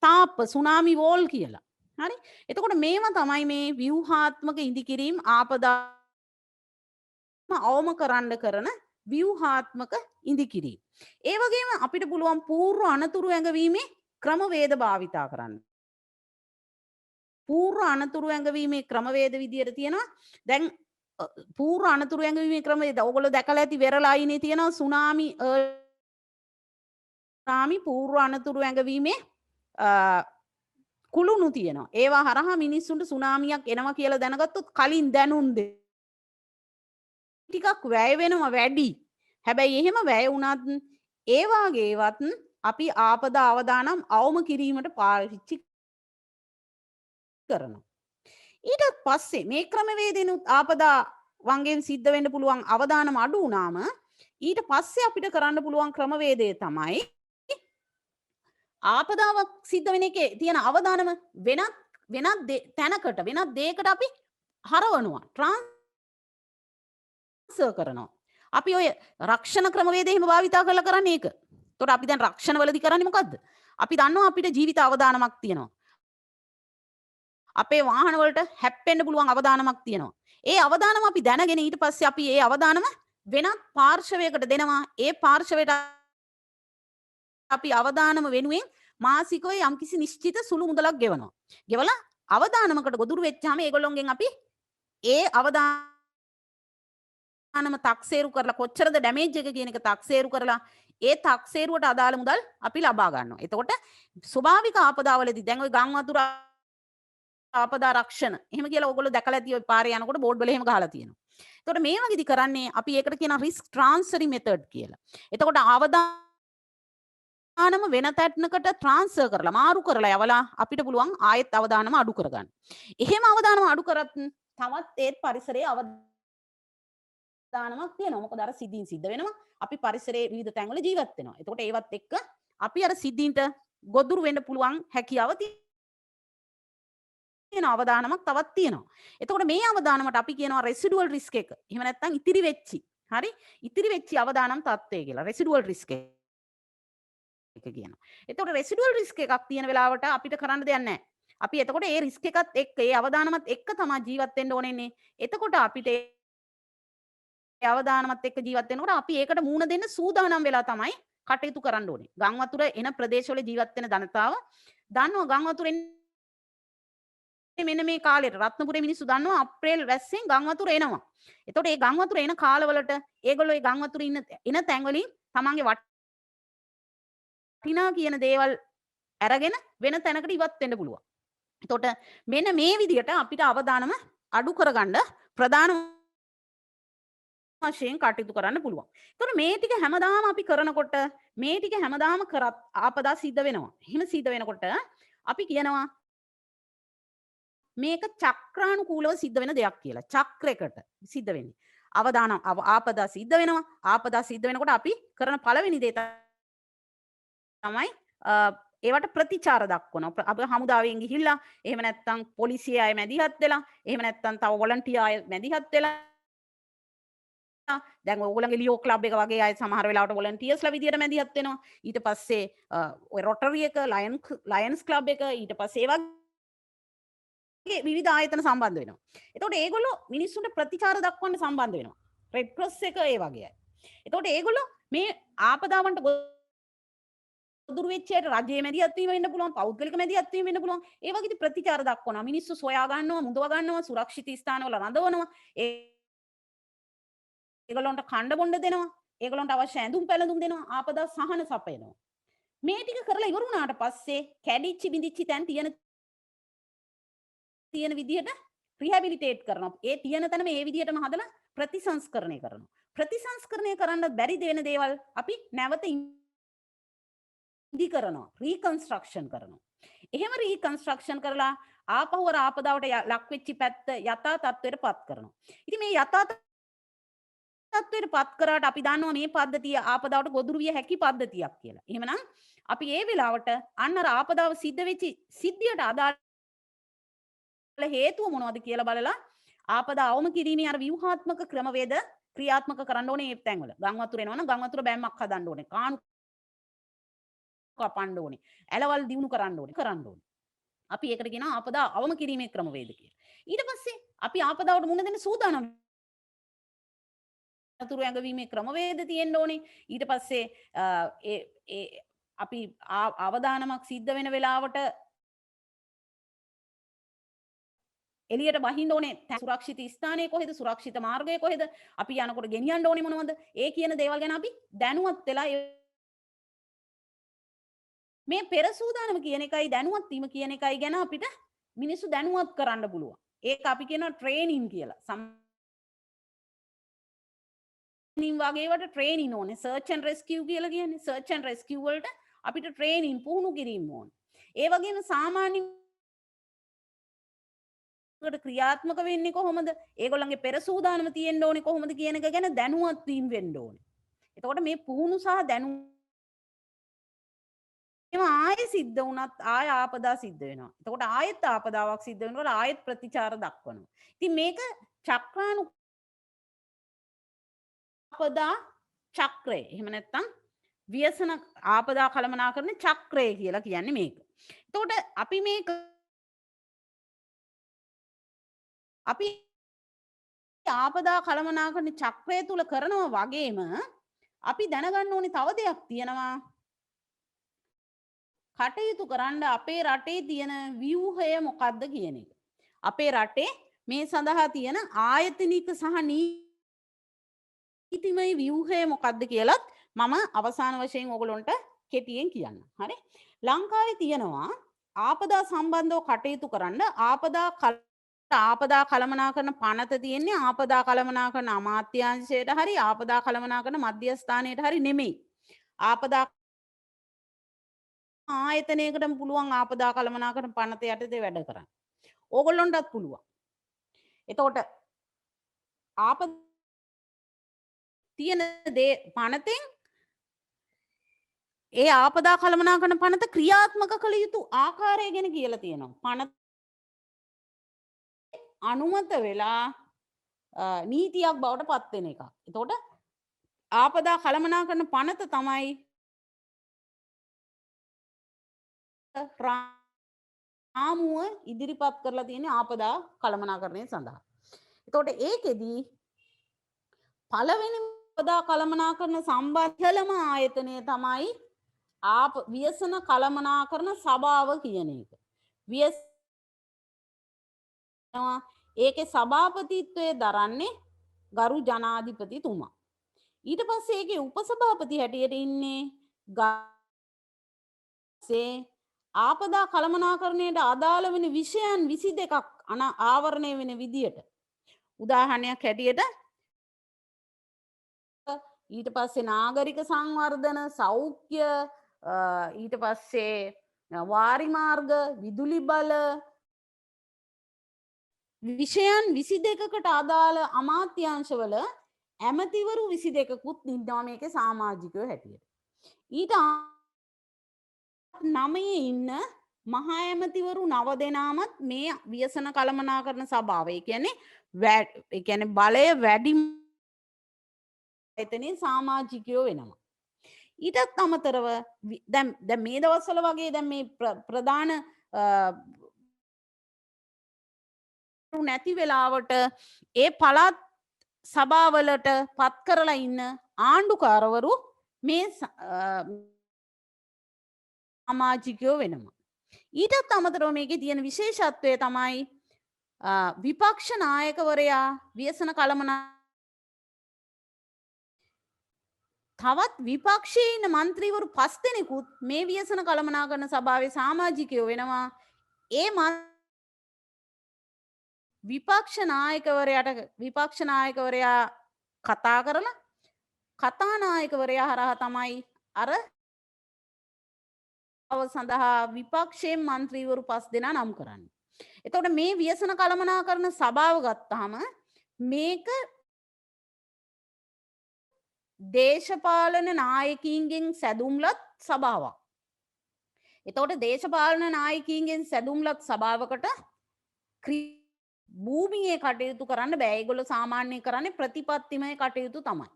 තාප්ප සුනාමි වෝල් කියලා. හරි? එතකොට මේවා තමයි මේ ව්‍යුහාත්මක ඉදිකිරීම ආපදා අවම කරන්න කරන ව්‍යුහාත්මක ඉදිකිරීම. ඒ වගේම අපිට පුළුවන් පූර්ව අනතුරු ඇඟවීමේ ක්‍රමවේද භාවිතා කරන්න. පූර්ව අනතුරු ඇඟවීමේ ක්‍රමවේද විදියට තියෙනවා. දැන් පූර්ව අනතුරු ඇඟවීමේ ක්‍රමවේද ඔයගොල්ලෝ දැකලා ඇති වෙරළයිනේ තියෙනවා සුනාමි සුනාමි පූර්ව අනතුරු ඇඟවීමේ කුළුණු තියෙනවා. ඒවා හරහා මිනිස්සුන්ට සුනාමියක් එනවා කියලා දැනගත්තොත් කලින් දැනුම් දෙන්න. ටිකක් වැය වෙනවා වැඩි. හැබැයි එහෙම වැය වුණත් ඒ වාගේවත් අපි ආපදා අවදානම් අවම කිරීමට පාවිච්චි කරනවා. ඊටත් පස්සේ මේ ක්‍රමවේදෙනුත් ආපදා වංගෙන් සිද්ධ වෙන්න පුළුවන් අවදානම අඩු වුණාම ඊට පස්සේ අපිට කරන්න පුළුවන් ක්‍රමවේදය තමයි ආපදාවක් සිද්ධ වෙන එකේ තියෙන අවදානම වෙනත් තැනකට වෙනත් දෙයකට අපි හරවනවා ට්‍රාන්ස්ෆර් කරනවා. අපි ඔය රක්ෂණ ක්‍රමවේදය එහෙම භාවිතා කරලා කරන්නේ ඒක. එතකොට අපි දැන් රක්ෂණවලදී කරන්නේ මොකද්ද? අපි දන්නවා අපිට ජීවිත අවදානමක් තියෙනවා. අපේ වාහන වලට හැප්පෙන්න පුළුවන් අවදානමක් තියෙනවා. ඒ අවදානම අපි දැනගෙන ඊට පස්සේ අපි ඒ අවදානම වෙනත් පාර්ශවයකට දෙනවා. ඒ පාර්ශවයට අපි අවදානම වෙනුවෙන් මාසිකව යම්කිසි නිශ්චිත සුළු මුදලක් ගෙවනවා. ගෙවලා අවදානමකට ගොදුරු වෙච්චාම ඒගොල්ලොන්ගෙන් අපි ඒ අවදානම තක්සේරු කරලා කොච්චරද ඩැමේජ් එක කියන එක තක්සේරු කරලා ඒ තක්සේරුවට අදාළ මුදල් අපි ලබා ගන්නවා. එතකොට ස්වභාවික ආපදාවලදී දැන් ওই ගම් වතුර ආපදා රක්ෂණ එහෙම කියලා ඔයගොල්ලෝ දැකලා ඇති ඔය පාරේ යනකොට බෝඩ් වල එහෙම ගහලා තියෙනවා. එතකොට මේ වගේදී කරන්නේ අපි ඒකට කියන රිස්ක් ට්‍රාන්ස්ෆරින් මෙතඩ් කියලා. එතකොට අවදානම වෙන තැනකට ට්‍රාන්ස්ෆර් කරලා මාරු කරලා යවලා අපිට පුළුවන් ආයෙත් අවදානම අඩු කරගන්න. එහෙම අවදානම අඩු කරත් තවත් ඒත් පරිසරයේ අවදානමක් තියෙනවා. මොකද අර සිද්ධීන් සිද්ධ වෙනවා. අපි පරිසරයේ විවිධ තැන්වල ජීවත් වෙනවා. එතකොට ඒවත් එක්ක අපි අර සිද්ධීන්ට ගොදුරු වෙන්න පුළුවන් හැකියාව තියෙන අවදානමක් තවත් තියෙනවා. එතකොට මේ අවදානමට අපි කියනවා රෙසිඩුවල් රිස්ක් එක. එහෙම නැත්නම් ඉතිරි වෙච්චි. හරි? ඉතිරි වෙච්චි අවදානම් තත්ත්වය කියලා. රෙසිඩුවල් රිස්ක් එක කියනවා. එතකොට රෙසිඩුවල් රිස්ක් එකක් තියෙන වෙලාවට අපිට කරන්න දෙයක් නැහැ. අපි එතකොට ඒ රිස්ක් එකත් එක්ක ඒ අවදානමත් එක්ක තමයි ජීවත් වෙන්න ඕනෙන්නේ. එතකොට අපිට ඒ අවදානමත් එක්ක ජීවත් වෙනකොට අපි ඒකට මූණ දෙන්න සූදානම් වෙලා තමයි කටයුතු කරන්න ඕනේ. ගම් වතුර එන ප්‍රදේශවල ජීවත් වෙන ජනතාව දන්නවා ගම් වතුර මෙන්න මේ කාලෙට රත්නපුරේ මිනිස්සු දන්නවා අප්‍රේල් වැස්සෙන් ගම් වතුර එනවා. එතකොට ඒ ගම් වතුර එන කාලවලට ඒගොල්ලෝ ඒ ගම් වතුර ඉන්න තැන් වලින් තමන්ගේ වටිනා කියන දේවල් අරගෙන වෙන තැනකට ඉවත් වෙන්න පුළුවන්. එතකොට මෙන්න මේ විදිහට අපිට අවදානම අඩු කරගන්න ප්‍රධාන වශයෙන් කටයුතු කරන්න පුළුවන්. එතකොට මේ ටික හැමදාම අපි කරනකොට මේ ටික හැමදාම කරත් ආපදා සිද්ධ වෙනවා. එහෙම සිද්ධ වෙනකොට අපි කියනවා මේක චක්‍රානුකූලව සිද්ධ වෙන දෙයක් කියලා. චක්‍රයකට සිද්ධ වෙන්නේ. අවදානම් ආපදා සිද්ධ වෙනවා. ආපදා සිද්ධ වෙනකොට අපි කරන පළවෙනි දේ තමයි ඒවට ප්‍රතිචාර දක්වනවා. අපි හමුදාවෙන් ගිහිල්ලා එහෙම නැත්නම් පොලිසිය අය මැදිහත් වෙලා එහෙම නැත්නම් තව වොලන්ටියර් අය මැදිහත් වෙලා දැන් ඔයගොල්ලන්ගේ ලියෝ ක්ලබ් එක වගේ අය සමහර වෙලාවට වොලන්ටියර්ස්ලා විදියට මැදිහත් වෙනවා. ඊට පස්සේ ඔය රොටරි එක ලයන්ස් ක්ලබ් එක ඊට පස්සේ ඒ වගේ විවිධ ආයතන සම්බන්ධ වෙනවා. එතකොට ඒගොල්ලෝ මිනිස්සුන්ට ප්‍රතිචාර දක්වන්න සම්බන්ධ වෙනවා. රෙඩ් ක්‍රොස් එක ඒ වගේ අය. එතකොට ඒගොල්ලෝ මේ ආපදාවන්ට ගොදුරු වෙච්ච අයට රජයේ මැදිහත් වීම වෙන්න පුළුවන්, පෞද්ගලික මැදිහත් වීම වෙන්න පුළුවන්. ඒ වගේ ප්‍රතිචාර දක්වනවා. මිනිස්සු සොයා ගන්නවා, මුදව ගන්නවා, සුරක්ෂිත ස්ථානවල රඳවනවා. ඒගොල්ලන්ට කණ්ඩ බොණ්ඩ දෙනවා. ඒගොල්ලන්ට අවශ්‍ය ඇඳුම් පැළඳුම් දෙනවා. ආපදා සහන සපයනවා. මේ ටික කරලා ඉවර වුණාට පස්සේ කැඩිච්ච බිඳිච්ච තැන් තියෙන විදිහට රිහැබිලිටේට් කරනවා. ඒ තියෙන තැන මේ විදිහටම හදලා ප්‍රතිසංස්කරණය කරනවා. ප්‍රතිසංස්කරණය කරන්න බැරි දෙන දේවල් අපි නැවත ඉදි කරනවා. රීකන්ස්ට්‍රක්ෂන් කරනවා. එහෙම රීකන්ස්ට්‍රක්ෂන් කරලා ආපහු අර ආපදාවට ලක් වෙච්ච පැත්ත යථා තත්ත්වයට පත් කරනවා. ඉතින් මේ යථා තත්ත්වයට පත් කරාට අපි දන්නවා මේ පද්ධතිය ආපදාවට ගොදුරු විය හැකි පද්ධතියක් කියලා. එහෙමනම් අපි ඒ වෙලාවට අන්න අර ආපදාව සිද්ධ වෙච්ච සිද්ධියට අදාළ හේතුව මොනවද කියලා බලලා ආපදා අවම කිරීමේ අර ව්‍යුහාත්මක ක්‍රමවේද ක්‍රියාත්මක කරන්න ඕනේ මේ තැන්වල. ගම් වතුර එනවා නම් ගම් වතුර බෑම්මක් හදන්න ඕනේ. කාණු කපන්න ඕනේ. ඇලවල් දියුණු කරන්න ඕනේ. අපි ඒකට කියනවා ආපදා අවම කිරීමේ ක්‍රමවේද කියලා. ඊට පස්සේ අපි ආපදාවට මුහුණ දෙන්න සූදානම් අතුරු ඇඟවීමේ ක්‍රමවේද තියෙන්න ඕනේ. ඊට පස්සේ අපි අවදානමක් සිද්ධ වෙන වෙලාවට එළියට බහින්න ඕනේ. සුරක්ෂිත ස්ථානය කොහෙද? සුරක්ෂිත මාර්ගය කොහෙද? අපි යනකොට ගෙනියන්න ඕනේ මොනවද? ඒ කියන දේවල් ගැන අපි දැනුවත් වෙලා මේ පෙර සූදානම කියන එකයි දැනුවත් වීම කියන එකයි ගැන අපිට මිනිස්සු දැනුවත් කරන්න පුළුවන්. ඒක අපි කියනවා ට්‍රේනින් කියලා. සම්නින් වගේවට ට්‍රේනින් ඕනේ. සර්ච් ඇන්ඩ් රෙස්කියු කියලා කියන්නේ. සර්ච් ඇන්ඩ් රෙස්කියු වලට අපිට ට්‍රේනින් පුහුණු කිරීම ඕනේ. ඒ වගේම සාමාන්‍ය ක්‍රියාත්මක වෙන්නේ කොහොමද? ඒගොල්ලන්ගේ පෙර සූදානම තියෙන්න ඕනේ කොහොමද කියන එක ගැන දැනුවත් වීම වෙන්න ඕනේ. එතකොට මේ පුහුණු සහ දැනුම ආයෙ සිද්ධ වුණත් ආය ආපදා සිද්ධ වෙනවා. එතකොට ආයෙත් ආපදාවක් සිද්ධ වෙනකොට ආයෙත් ප්‍රතිචාර දක්වනවා. ඉතින් මේක චක්‍රානු ආපදා චක්‍රය. එහෙම නැත්නම් ව්‍යසන ආපදා කළමනාකරණ චක්‍රය කියලා කියන්නේ මේක. එතකොට අපි ආපදා කළමනාකරණ චක්‍රය තුල කරනවා වගේම අපි දැනගන්න ඕනේ තව දෙයක් තියෙනවා. කටයුතු කරන්න අපේ රටේ තියෙන ව්‍යුහය මොකක්ද කියන එක. අපේ රටේ මේ සඳහා තියෙන ආයතනික සහ නීතිමය ව්‍යුහය මොකක්ද කියලත් මම අවසාන වශයෙන් ඔයගොල්ලන්ට කෙටියෙන් කියන්න. හරි? ලංකාවේ තියෙනවා ආපදා සම්බන්ධව කටයුතු කරන්න ආපදා කළමනාකරණ පනත තියෙන්නේ ආපදා කළමනාකරණ අමාත්‍යාංශයට හරි ආපදා කළමනාකරණ මධ්‍යස්ථානයට හරි නෙමෙයි. ආපදා ආයතනයකටම පුළුවන් ආපදා කළමනාකරණ පනත යටතේ වැඩ කරන්න. ඕගොල්ලොන්ටත් පුළුවන්. එතකොට තියෙන දේ පනතෙන් ඒ ආපදා කළමනාකරණ පනත ක්‍රියාත්මක කළ යුතු ආකාරය ගැන කියලා තියෙනවා. පනත අනුමත වෙලා නීතියක් බවට පත් වෙන එක. එතකොට ආපදා කළමනාකරණ පනත තමයි රාමුව ඉදිරිපත් කරලා තියෙන ආපදා කළමනාකරණය සඳහා. එතකොට ඒකෙදී පළවෙනි ආපදා කළමනාකරණ සම්බන්ධලම ආයතනය තමයි ව්‍යසන කළමනාකරණ සභාව කියන එක. ඒකේ සභාපතිත්වය දරන්නේ ගරු ජනාධිපතිතුමා. ඊට පස්සේ ඒකේ උපසභාපති හැටියට ඉන්නේ ආපදා කළමනාකරණයට අදාළ වෙන විෂයන් 22ක් ආවරණය වෙන විදියට. උදාහරණයක් හැටියට ඊට පස්සේ නාගරික සංවර්ධන, සෞඛ්‍ය, ඊට පස්සේ වාරි මාර්ග, විදුලි බල විෂයන් 22කට අදාළ අමාත්‍යාංශවල ඇමතිවරු 22කුත් ඉන්නවා මේකේ සමාජිකයෝ හැටියට. ඊට 9 ඉන්න මහා ඇමතිවරු 9 දෙනාමත් මේ ව්‍යසන කළමනාකරණ සභාව. ඒ කියන්නේ බලය වැඩි එතනින් සමාජිකයෝ වෙනවා. ඊටත් අමතරව දැන් මේ දවස්වල වගේ දැන් මේ ප්‍රධාන නැති වෙලාවට ඒ පළාත් සභාවලට පත් කරලා ඉන්න ආණ්ඩුකාරවරු මේ සමාජිකයෝ වෙනවා. ඊටත් අමතරව මේකේ තියෙන විශේෂත්වය තමයි විපක්ෂ නායකවරයා ව්‍යසන කළමනාකරණ තවත් විපක්ෂයේ ඉන්න മന്ത്രിවරු 5 දෙනෙකුත් මේ ව්‍යසන කළමනාකරණ සභාවේ සමාජිකයෝ වෙනවා. ඒ විපක්ෂ නායකවරයා කතා කරලා කතානායකවරයා හරහා තමයි අර සඳහා විපක්ෂයෙන් മന്ത്രിවරු 5 දෙනා නම් කරන්නේ. එතකොට මේ ව්‍යසන කළමනාකරණ සභාව ගත්තාම මේක දේශපාලන නායකයින්ගෙන් සැදුම්ලත් සභාවක්. එතකොට දේශපාලන නායකයින්ගෙන් සැදුම්ලත් සභාවකට භූමියේ කටයුතු කරන්න බෑ. ඒගොල්ලෝ සාමාන්‍ය කරන්නේ ප්‍රතිපත්තිමය කටයුතු තමයි.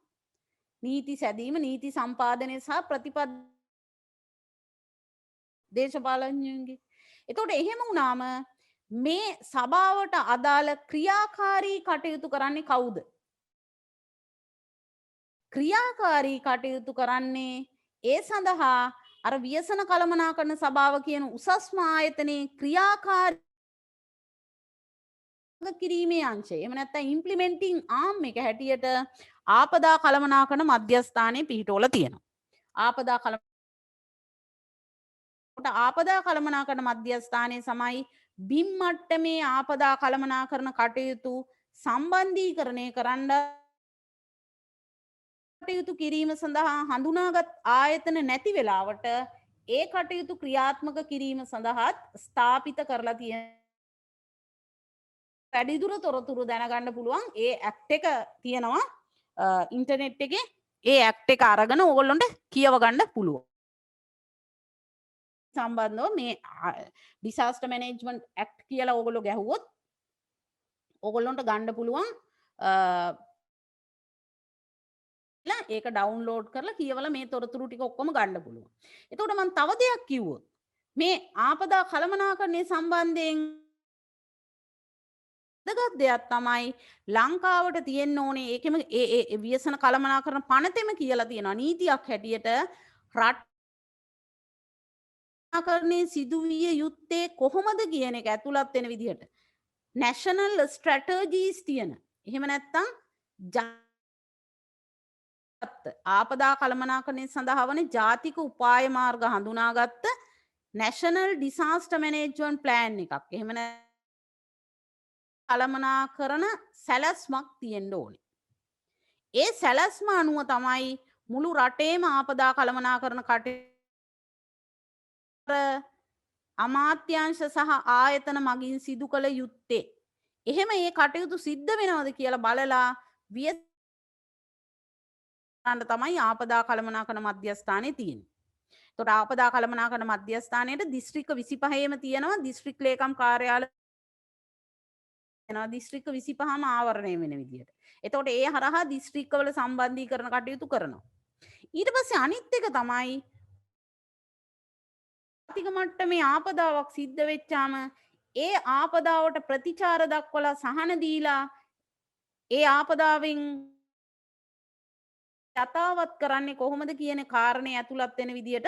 නීති සැදීම, නීති සම්පාදනය සහ දේශපාලඥයන්ගේ. එතකොට එහෙම වුණාම මේ සභාවට අදාළ ක්‍රියාකාරී කටයුතු කරන්නේ කවුද? ක්‍රියාකාරී කටයුතු කරන්නේ ඒ සඳහා අර ව්‍යසන කළමනාකරණ සභාව කියන උසස්ම ආයතනයේ ක්‍රියාකාරී කිරීමේ අංශය. එහෙම නැත්නම් ඉම්ප්ලිමෙන්ටිං ආම් එක හැටියට ආපදා කළමනාකරණ මධ්‍යස්ථානයේ පිහිටවල තියෙනවා. ආපදා ආපදා කළමනාකරණ මධ්‍යස්ථානයේ සමයි බිම් මට්ටමේ ආපදා කළමනාකරණ කටයුතු සම්බන්ධීකරණය කරන්න කටයුතු කිරීම සඳහා හඳුනාගත් ආයතන නැති වෙලාවට ඒ කටයුතු ක්‍රියාත්මක කිරීම සඳහාත් ස්ථාපිත කරලා තියෙන වැඩිදුර තොරතුරු දැනගන්න පුළුවන් ඒ ඇක්ට් එක තියෙනවා ඉන්ටර්නෙට් එකේ ඒ ඇක්ට් එක අරගෙන ඕගොල්ලොන්ට කියව ගන්න පුළුවන් සම්බන්ධව මේ ඩිසාස්ටර් මැනේජ්මන්ට් ඇක්ට් කියලා ඕගොල්ලෝ ගැහුවොත් ඕගොල්ලොන්ට ගන්න පුළුවන් ඒක ඩවුන්ලෝඩ් කරලා කියවලා මේ තොරතුරු ටික ඔක්කොම ගන්න පුළුවන්. එතකොට මම තව දෙයක් කිව්වොත් මේ ආපදා කළමනාකරණය සම්බන්ධයෙන් වැදගත් දෙයක් තමයි ලංකාවට තියෙන්න ඕනේ ඒකෙම ඒ ව්‍යසන කළමනාකරණ පනතෙම කියලා තියෙනවා නීතියක් හැටියට රටාකරණයේ සිදුවිය යුත්තේ කොහොමද කියන එක ඇතුළත් වෙන විදිහට national strategies තියෙන. එහෙම නැත්නම් ආපදා කළමනාකරණය සඳහා වන ජාතික උපාය මාර්ග හඳුනාගත්ත national disaster management plan එකක්. එහෙම නැත්නම් කළමනාකරණ සැලැස්මක් තියෙන්න ඕනේ. ඒ සැලැස්ම අනුව තමයි මුළු රටේම ආපදා කළමනාකරණ කටයුතු අමාත්‍යාංශ සහ ආයතන මගින් සිදු කළ යුත්තේ. එහෙම ඒ කටයුතු සිද්ධ වෙනවද කියලා බලලා වියසන්න තමයි ආපදා කළමනාකරණ මධ්‍යස්ථානයේ තියෙන්නේ. එතකොට ආපදා කළමනාකරණ මධ්‍යස්ථානයේ දිස්ත්‍රික්ක 25ෙම තියෙනවා දිස්ත්‍රික් ලේකම් කාර්යාලය දිස්ත්‍රික්ක 25ම ආවරණය වෙන විදිහට. එතකොට ඒ හරහා දිස්ත්‍රික්කවල සම්බන්ධීකරණ කටයුතු කරනවා. ඊට පස්සේ අනිත් එක තමයි ජාතික මට්ටමේ ආපදාවක් සිද්ධ වෙච්චාම ඒ ආපදාවට ප්‍රතිචාර දක්වලා සහන දීලා ඒ ආපදාවෙන් යථාවත් කරන්නේ කොහොමද කියන කාරණේ ඇතුළත් වෙන විදිහට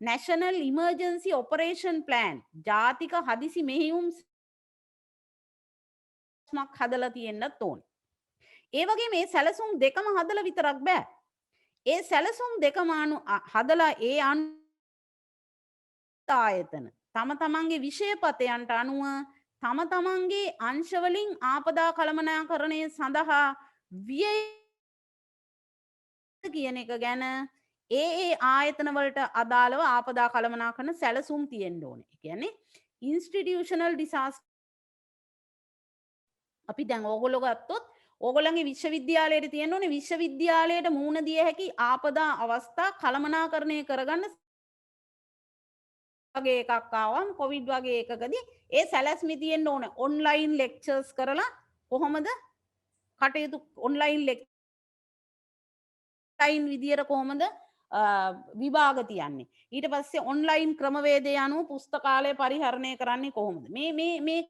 National Emergency Operation Plan ජාතික හදිසි මෙහෙයුම් මක් හදලා තියෙන්නත් ඕනේ. ඒ වගේ මේ සැලසුම් දෙකම හදලා විතරක් බෑ. ඒ සැලසුම් දෙකම හදලා ඒ ආයතන තම තමන්ගේ විෂයපතයන්ට අනුව තම තමන්ගේ අංශ වලින් ආපදා කළමනාකරණය සඳහා විය කියන එක ගැන ඒ ආයතන වලට අදාළව ආපදා කළමනාකරණ සැලසුම් තියෙන්න ඕනේ. ඒ කියන්නේ institutional disaster අපි දැන් ඕගොල්ලෝ ගත්තොත් ඕගොල්ලන්ගේ විශ්වවිද්‍යාලයේ තියෙන්න ඕනේ විශ්වවිද්‍යාලයට මුහුණ දිය හැකි ආපදා අවස්ථා කළමනාකරණය කරගන්න වගේ එකක් ආවම කොවිඩ් වගේ එකකදී ඒ සැලැස්ම තියෙන්න ඕනේ ඔන්ලයින් ලෙක්චර්ස් කරලා කොහොමද කටයුතු ඔන්ලයින් ලයින් විදියට කොහොමද විභාග තියන්නේ ඊට පස්සේ ඔන්ලයින් ක්‍රමවේදය අනුව පුස්තකාලය පරිහරණය කරන්නේ කොහොමද මේ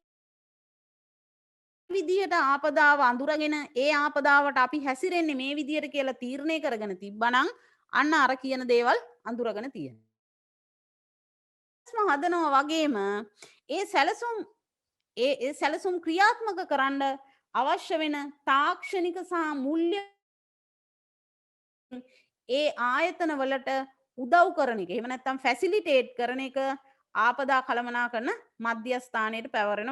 විදියට ආපදාව අඳුරගෙන ඒ ආපදාවට අපි හැසිරෙන්නේ මේ විදියට කියලා තීරණය කරගෙන තිබ්බනම් අන්න අර කියන දේවල් අඳුරගෙන තියෙනවා. හදනවා වගේම ඒ සැලසුම් ක්‍රියාත්මක කරන්න අවශ්‍ය වෙන තාක්ෂණික සහ මුල්‍ය ඒ ආයතන වලට උදව් කරන එක. එහෙම නැත්නම් ෆැසිලිටේට් කරන එක ආපදා කළමනාකරණ මධ්‍යස්ථානයට පැවරෙන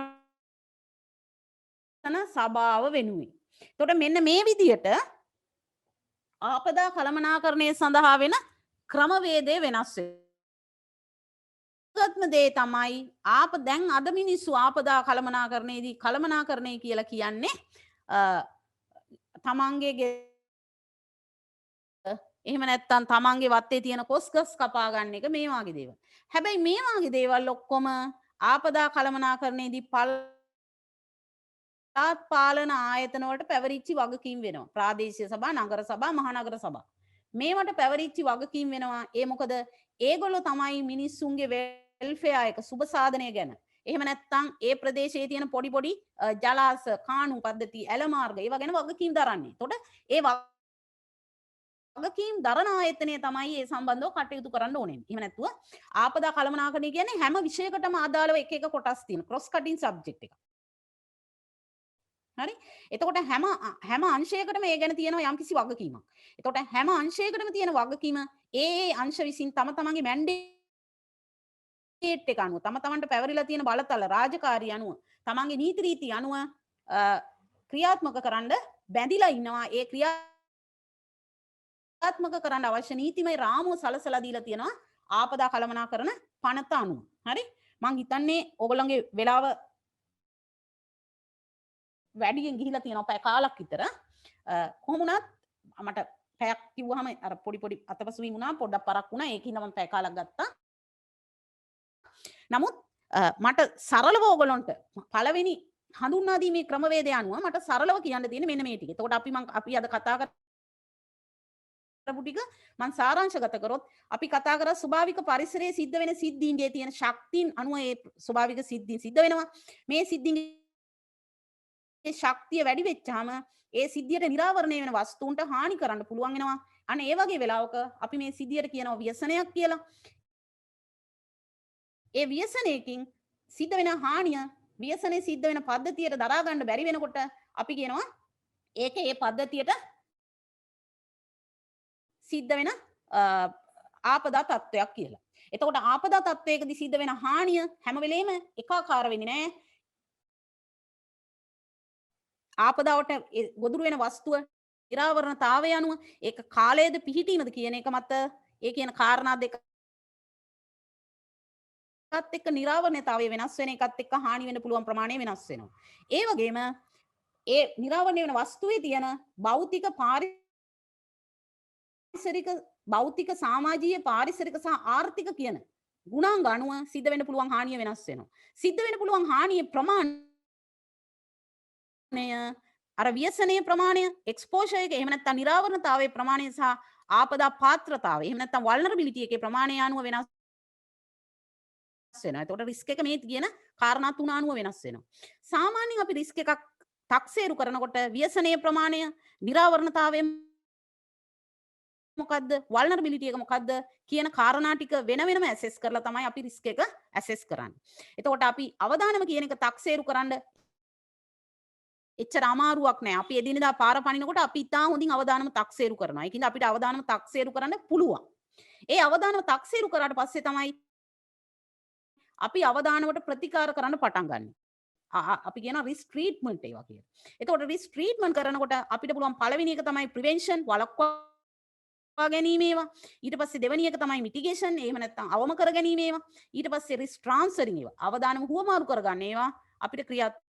සභාව වෙනුවෙන්. එතකොට මෙන්න මේ විදියට ආපදා කළමනාකරණය සඳහා වෙන ක්‍රමවේදය වෙනස් වෙනවා. දේ තමයි දැන් අද මිනිස්සු ආපදා කළමනාකරණයේදී කළමනාකරණය කියලා කියන්නේ තමන්ගේ එහෙම නැත්නම් තමන්ගේ වත්තේ තියෙන කොස්ගස් කපා ගන්න එක මේ වගේ දේවල්. හැබැයි මේ වගේ දේවල් ඔක්කොම ආපදා කළමනාකරණයේදී පාලන ආයතන වලට පැවරිච්ච වගකීම් වෙනවා. ප්‍රාදේශීය සභා, නගර සභා, මහනගර සභා. මේවට පැවරිච්ච වගකීම් වෙනවා. ඒ මොකද ඒගොල්ලෝ තමයි මිනිස්සුන්ගේ වෙල්ෆෙයාර් එක සුබ සාධනය ගැන. එහෙම නැත්නම් ඒ ප්‍රදේශයේ තියෙන පොඩි ජලාශ, කාණු පද්ධති, ඇල මාර්ග ඒවා ගැන වගකීම් දරන්නේ. එතකොට ඒ වගකීම් දරන ආයතනය තමයි ඒ සම්බන්ධව කටයුතු කරන්න ඕනේ. එහෙම නැත්නම් ආපදා කළමනාකරණය කියන්නේ හැම විෂයකටම අදාළව එක කොටස් තියෙන ක්‍රොස් කටින් සබ්ජෙක්ට් එකක්. හරි. එතකොට හැම අංශයකටම ඒ ගැන තියෙනවා යම්කිසි වගකීමක්. එතකොට හැම අංශයකටම තියෙන වගකීම ඒ අංශ විසින් තම තමන්ගේ මැන්ඩේට් එක අනුව තම තමන්ට පැවරිලා තියෙන බලතල රාජකාරී අනුව තමන්ගේ නීති රීති අනුව ක්‍රියාත්මක කරන්න බැඳිලා ඉන්නවා. ඒ ක්‍රියාත්මක කරන්න අවශ්‍ය නීතිමය රාමුව සලසලා දීලා තියෙනවා ආපදා කළමනාකරන පනත අනුව. හරි? මං හිතන්නේ ඕගොල්ලන්ගේ වෙලාව වැඩියෙන් ගිහිලා තියෙනවා පැය කාලක් විතර. කොහොම වුණත් මට පැයක් කිව්වහම අර පොඩි අතපසුවීම් වුණා, පොඩ්ඩක් පරක් වුණා. ඒකින්ද මම පැය කාලක් ගත්තා. නමුත් මට සරලව ඕගොල්ලන්ට පළවෙනි හඳුන්වා දීමේ ක්‍රමවේදය අනුව මට සරලව කියන්න තියෙන්නේ මෙන්න මේ ටික. එතකොට අපි අද කතා කරපු ටික මම සාරාංශගත කරොත් අපි කතා කරා ස්වභාවික පරිසරයේ සිද්ධ වෙන සිද්ධීන්ගේ තියෙන ශක්තියින් අනුව ඒ ස්වභාවික සිද්ධීන් සිද්ධ වෙනවා. මේ සිද්ධීන්ගේ ශක්තිය වැඩි වෙච්චාම ඒ සිද්ධියට නිරාවරණය වෙන වස්තුන්ට හානි කරන්න පුළුවන් වෙනවා. අන්න ඒ වගේ වෙලාවක අපි මේ සිද්ධියට කියනවා ව්‍යසනයක් කියලා. ඒ ව්‍යසනයකින් සිද්ධ වෙන හානිය ව්‍යසනයේ සිද්ධ වෙන පද්ධතියට දරා ගන්න බැරි වෙනකොට අපි කියනවා ඒක ඒ පද්ධතියට සිද්ධ වෙන ආපදා තත්ත්වයක් කියලා. එතකොට ආපදා තත්ත්වයකදී සිද්ධ වෙන හානිය හැම වෙලේම එකාකාර වෙන්නේ නැහැ. ආපදාවට ගොදුරු වෙන වස්තුව නිරාවරණතාවය අනුව ඒක කාලයේද පිහිටීමද කියන එක මත ඒ කියන කාරණා දෙක එකත් එක්ක නිරාවරණතාවය වෙනස් වෙන එකත් එක්ක හානි වෙන්න පුළුවන් ප්‍රමාණය වෙනස් වෙනවා. ඒ වගේම ඒ නිරාවරණය වෙන වස්තුවේ තියෙන භෞතික පාරිසරික භෞතික සමාජීය පාරිසරික සහ ආර්ථික කියන ගුණාංග අනුව සිද්ධ වෙන්න පුළුවන් හානිය වෙනස් වෙනවා. සිද්ධ වෙන්න පුළුවන් හානියේ ප්‍රමාණය අර ව්‍යසනයේ ප්‍රමාණය, එක්ස්පෝෂර් එක, එහෙම නැත්නම් නිරාවරණතාවයේ ප්‍රමාණය සහ ආපදා පාත්‍රතාවය, එහෙම නැත්නම් වල්නරබිලිටි එකේ ප්‍රමාණය අනුව වෙනස් වෙනවා. එතකොට රිස්ක් එක මේ කියන කාරණා තුන අනුව වෙනස් වෙනවා. සාමාන්‍යයෙන් අපි රිස්ක් එකක් තක්සේරු කරනකොට ව්‍යසනයේ ප්‍රමාණය, නිරාවරණතාවය මොකද්ද, වල්නරබිලිටි එක මොකද්ද කියන කාරණා ටික වෙන වෙනම ඇසෙස් කරලා තමයි අපි රිස්ක් එක ඇසෙස් කරන්නේ. එතකොට අපි අවදානම කියන එක තක්සේරු කරන්න එච්චර අමාරුවක් නෑ. අපි එදිනෙදා පාර පනිනකොට අපි ඉතා හොඳින් අවදානම තක්සේරු කරනවා. ඒකින්ද අපිට අවදානම තක්සේරු කරන්න පුළුවන්. ඒ අවදානම තක්සේරු කරාට පස්සේ තමයි අපි අවදානවට ප්‍රතිකාර කරන්න පටන් ගන්න. අපි කියන රිස්ක් ට්‍රීට්මන්ට් ඒවා කියලා. එතකොට රිස්ක් ට්‍රීට්මන්ට් කරනකොට අපිට පුළුවන් පළවෙනි එක තමයි ප්‍රිවෙන්ෂන්, වළක්වා ගැනීම ඒවා. ඊට පස්සේ දෙවෙනි එක තමයි මිටිගේෂන්, එහෙම නැත්නම් අවම කර ගැනීම ඒවා. ඊට පස්සේ රිස්ක් ට්‍රාන්ස්ෆරින් ඒවා. අවදානම හුවමාරු කරගන්න ඒවා අපිට ක්‍රියාත්මක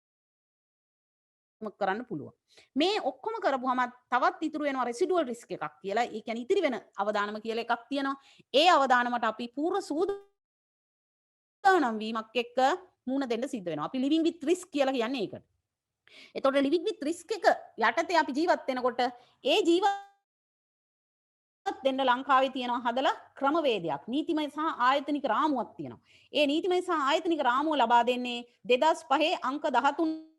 කරන්න පුළුවන්. මේ ඔක්කොම කරපුවම තවත් ඉතුරු වෙනවා රෙසිඩුවල් රිස්ක් එකක් කියලා. ඒ කියන්නේ ඉතිරි වෙන අවදානම කියලා එකක් තියෙනවා. ඒ අවදානමට අපි පූර්ව සූදානම් වීමක් එක්ක මුණ දෙන්න සිද්ධ වෙනවා. අපි ලිවිං විත් රිස්ක් කියලා කියන්නේ ඒකට. එතකොට ලිවිං විත් රිස්ක් එක යටතේ අපි ජීවත් වෙනකොට ඒ ජීවත් දෙන්න ලංකාවේ තියෙනවා හදලා ක්‍රමවේදයක්, නීතිමය සහ ආයතනික රාමුවක් තියෙනවා. ඒ නීතිමය සහ ආයතනික රාමුව ලබා දෙන්නේ 2005 අංක 13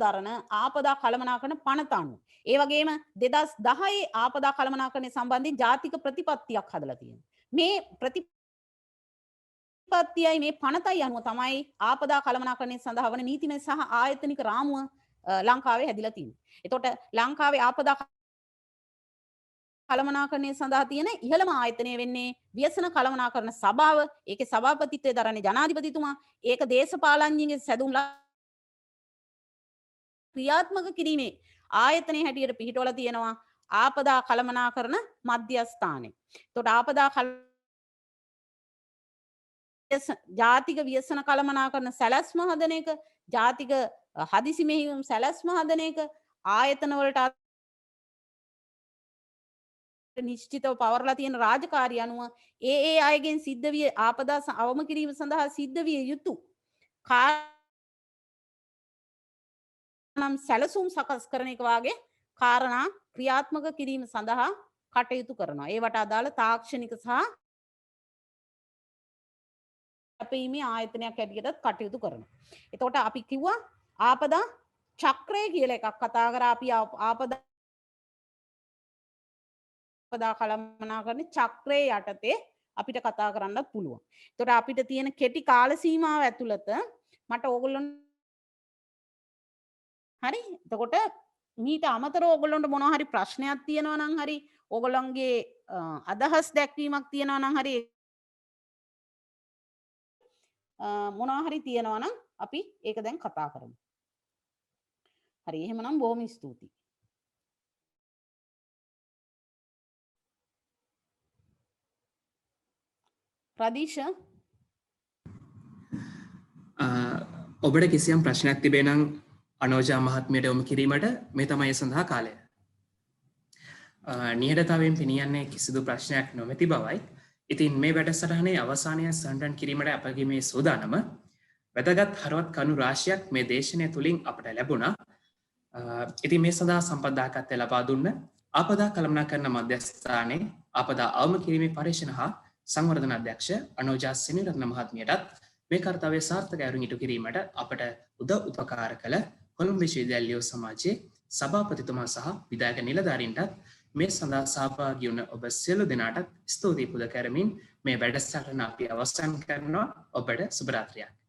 දරන ආපදා කළමනාකරන පනත අනුව. ඒ වගේම 2010 ආපදා කළමනාකරණය සම්බන්ධයෙන් ජාතික ප්‍රතිපත්තියක් හදලා තියෙනවා. මේ ප්‍රතිපත්තියයි මේ පනතයි අනුව තමයි ආපදා කළමනාකරණය සඳහා වන නීතිමය සහ ආයතනික රාමුව ලංකාවේ හැදිලා තියෙන්නේ. එතකොට ලංකාවේ ආපදා කළමනාකරණය සඳහා තියෙන ඉහළම ආයතනය වෙන්නේ ව්‍යසන කළමනාකරණ සභාව. ඒකේ සභාපතිත්වය දරන්නේ ජනාධිපතිතුමා. ඒක දේශපාලඥයින්ගේ සැදුම් ක්‍රියාත්මක කිරීමේ ආයතනයේ හැටියට පිහිටවලා තියෙනවා ආපදා කළමනාකරණ මධ්‍යස්ථානය. එතකොට ආපදා ජාතික ව්‍යසන කළමනාකරණ සැලැස්ම හදන එක, ජාතික හදිසි මෙහෙයුම් සැලැස්ම හදන එක, ආයතන වලට නිශ්චිතව පවරලා තියෙන රාජකාරිය අනුව ඒ අයගෙන් සිද්ධ විය ආපදා අවම කිරීම සඳහා සිද්ධ විය යුතු නම් සැලසුම් සකස් කරන එක වාගේ කාරණා ක්‍රියාත්මක කිරීම සඳහා කටයුතු කරනවා. ඒවට අදාළ තාක්ෂණික සහ අපේීමේ ආයතනයක් හැටියටත් කටයුතු කරනවා. එතකොට අපි කිව්වා ආපදා චක්‍රය කියලා එකක් කතා කරා. අපි ආපදා කළමනාකරණ චක්‍රයේ යටතේ අපිට කතා කරන්නත් පුළුවන්. එතකොට අපිට තියෙන කෙටි කාල සීමාව ඇතුළත මට ඕගොල්ලෝ හරි. එතකොට මීට අමතරව ඕගොල්ලන්ට මොනවා හරි ප්‍රශ්නයක් තියෙනවා නම් හරි, ඕගොල්ලන්ගේ අදහස් දැක්වීමක් තියෙනවා නම් හරි මොනවා හරි තියෙනවා නම් අපි ඒක දැන් කතා කරමු. හරි එහෙමනම් බොහොම ස්තුතියි. ප්‍රදීශ ඔබට කිසියම් ප්‍රශ්නයක් තිබේ නම් අනෝජා මහත්මියට යොමු කිරීමට මේ තමයි ඒ සඳහා කාලය. නිහඬතාවයෙන් පෙනියන්නේ කිසිදු ප්‍රශ්නයක් නොමැති බවයි. ඉතින් මේ වැඩසටහනේ අවසානය සටහන් කිරීමට අපගේ මේ සූදානම වැදගත් හරවත් කණු රාශියක් මේ දේශනය තුලින් අපට ලැබුණා. ඉතින් මේ සඳහා සම්පත්දායකත්වය ලබා දුන්න ආපදා කළමනාකරණ මධ්‍යස්ථානයේ ආපදා අවම කිරීමේ පරීක්ෂණ හා සංවර්ධන අධ්‍යක්ෂ අනෝජා සෙනෙවිරත්න මහත්මියටත් මේ කර්තව්‍ය සාර්ථක අයුරින් ඉටු කිරීමට අපට උදව් උපකාර කළ කොළඹ විශ්වවිද්‍යාල ලියෝ සමාජයේ සභාපතිතුමා සහ විධායක නිලධාරීන්ටත් මේ සඳහා සහභාගී වුණ ඔබ සියලු දෙනාටත් ස්තුතියි පුද කරමින් මේ වැඩසටහන අපි අවසන් කරනවා. ඔබට සුබ රාත්‍රියක්.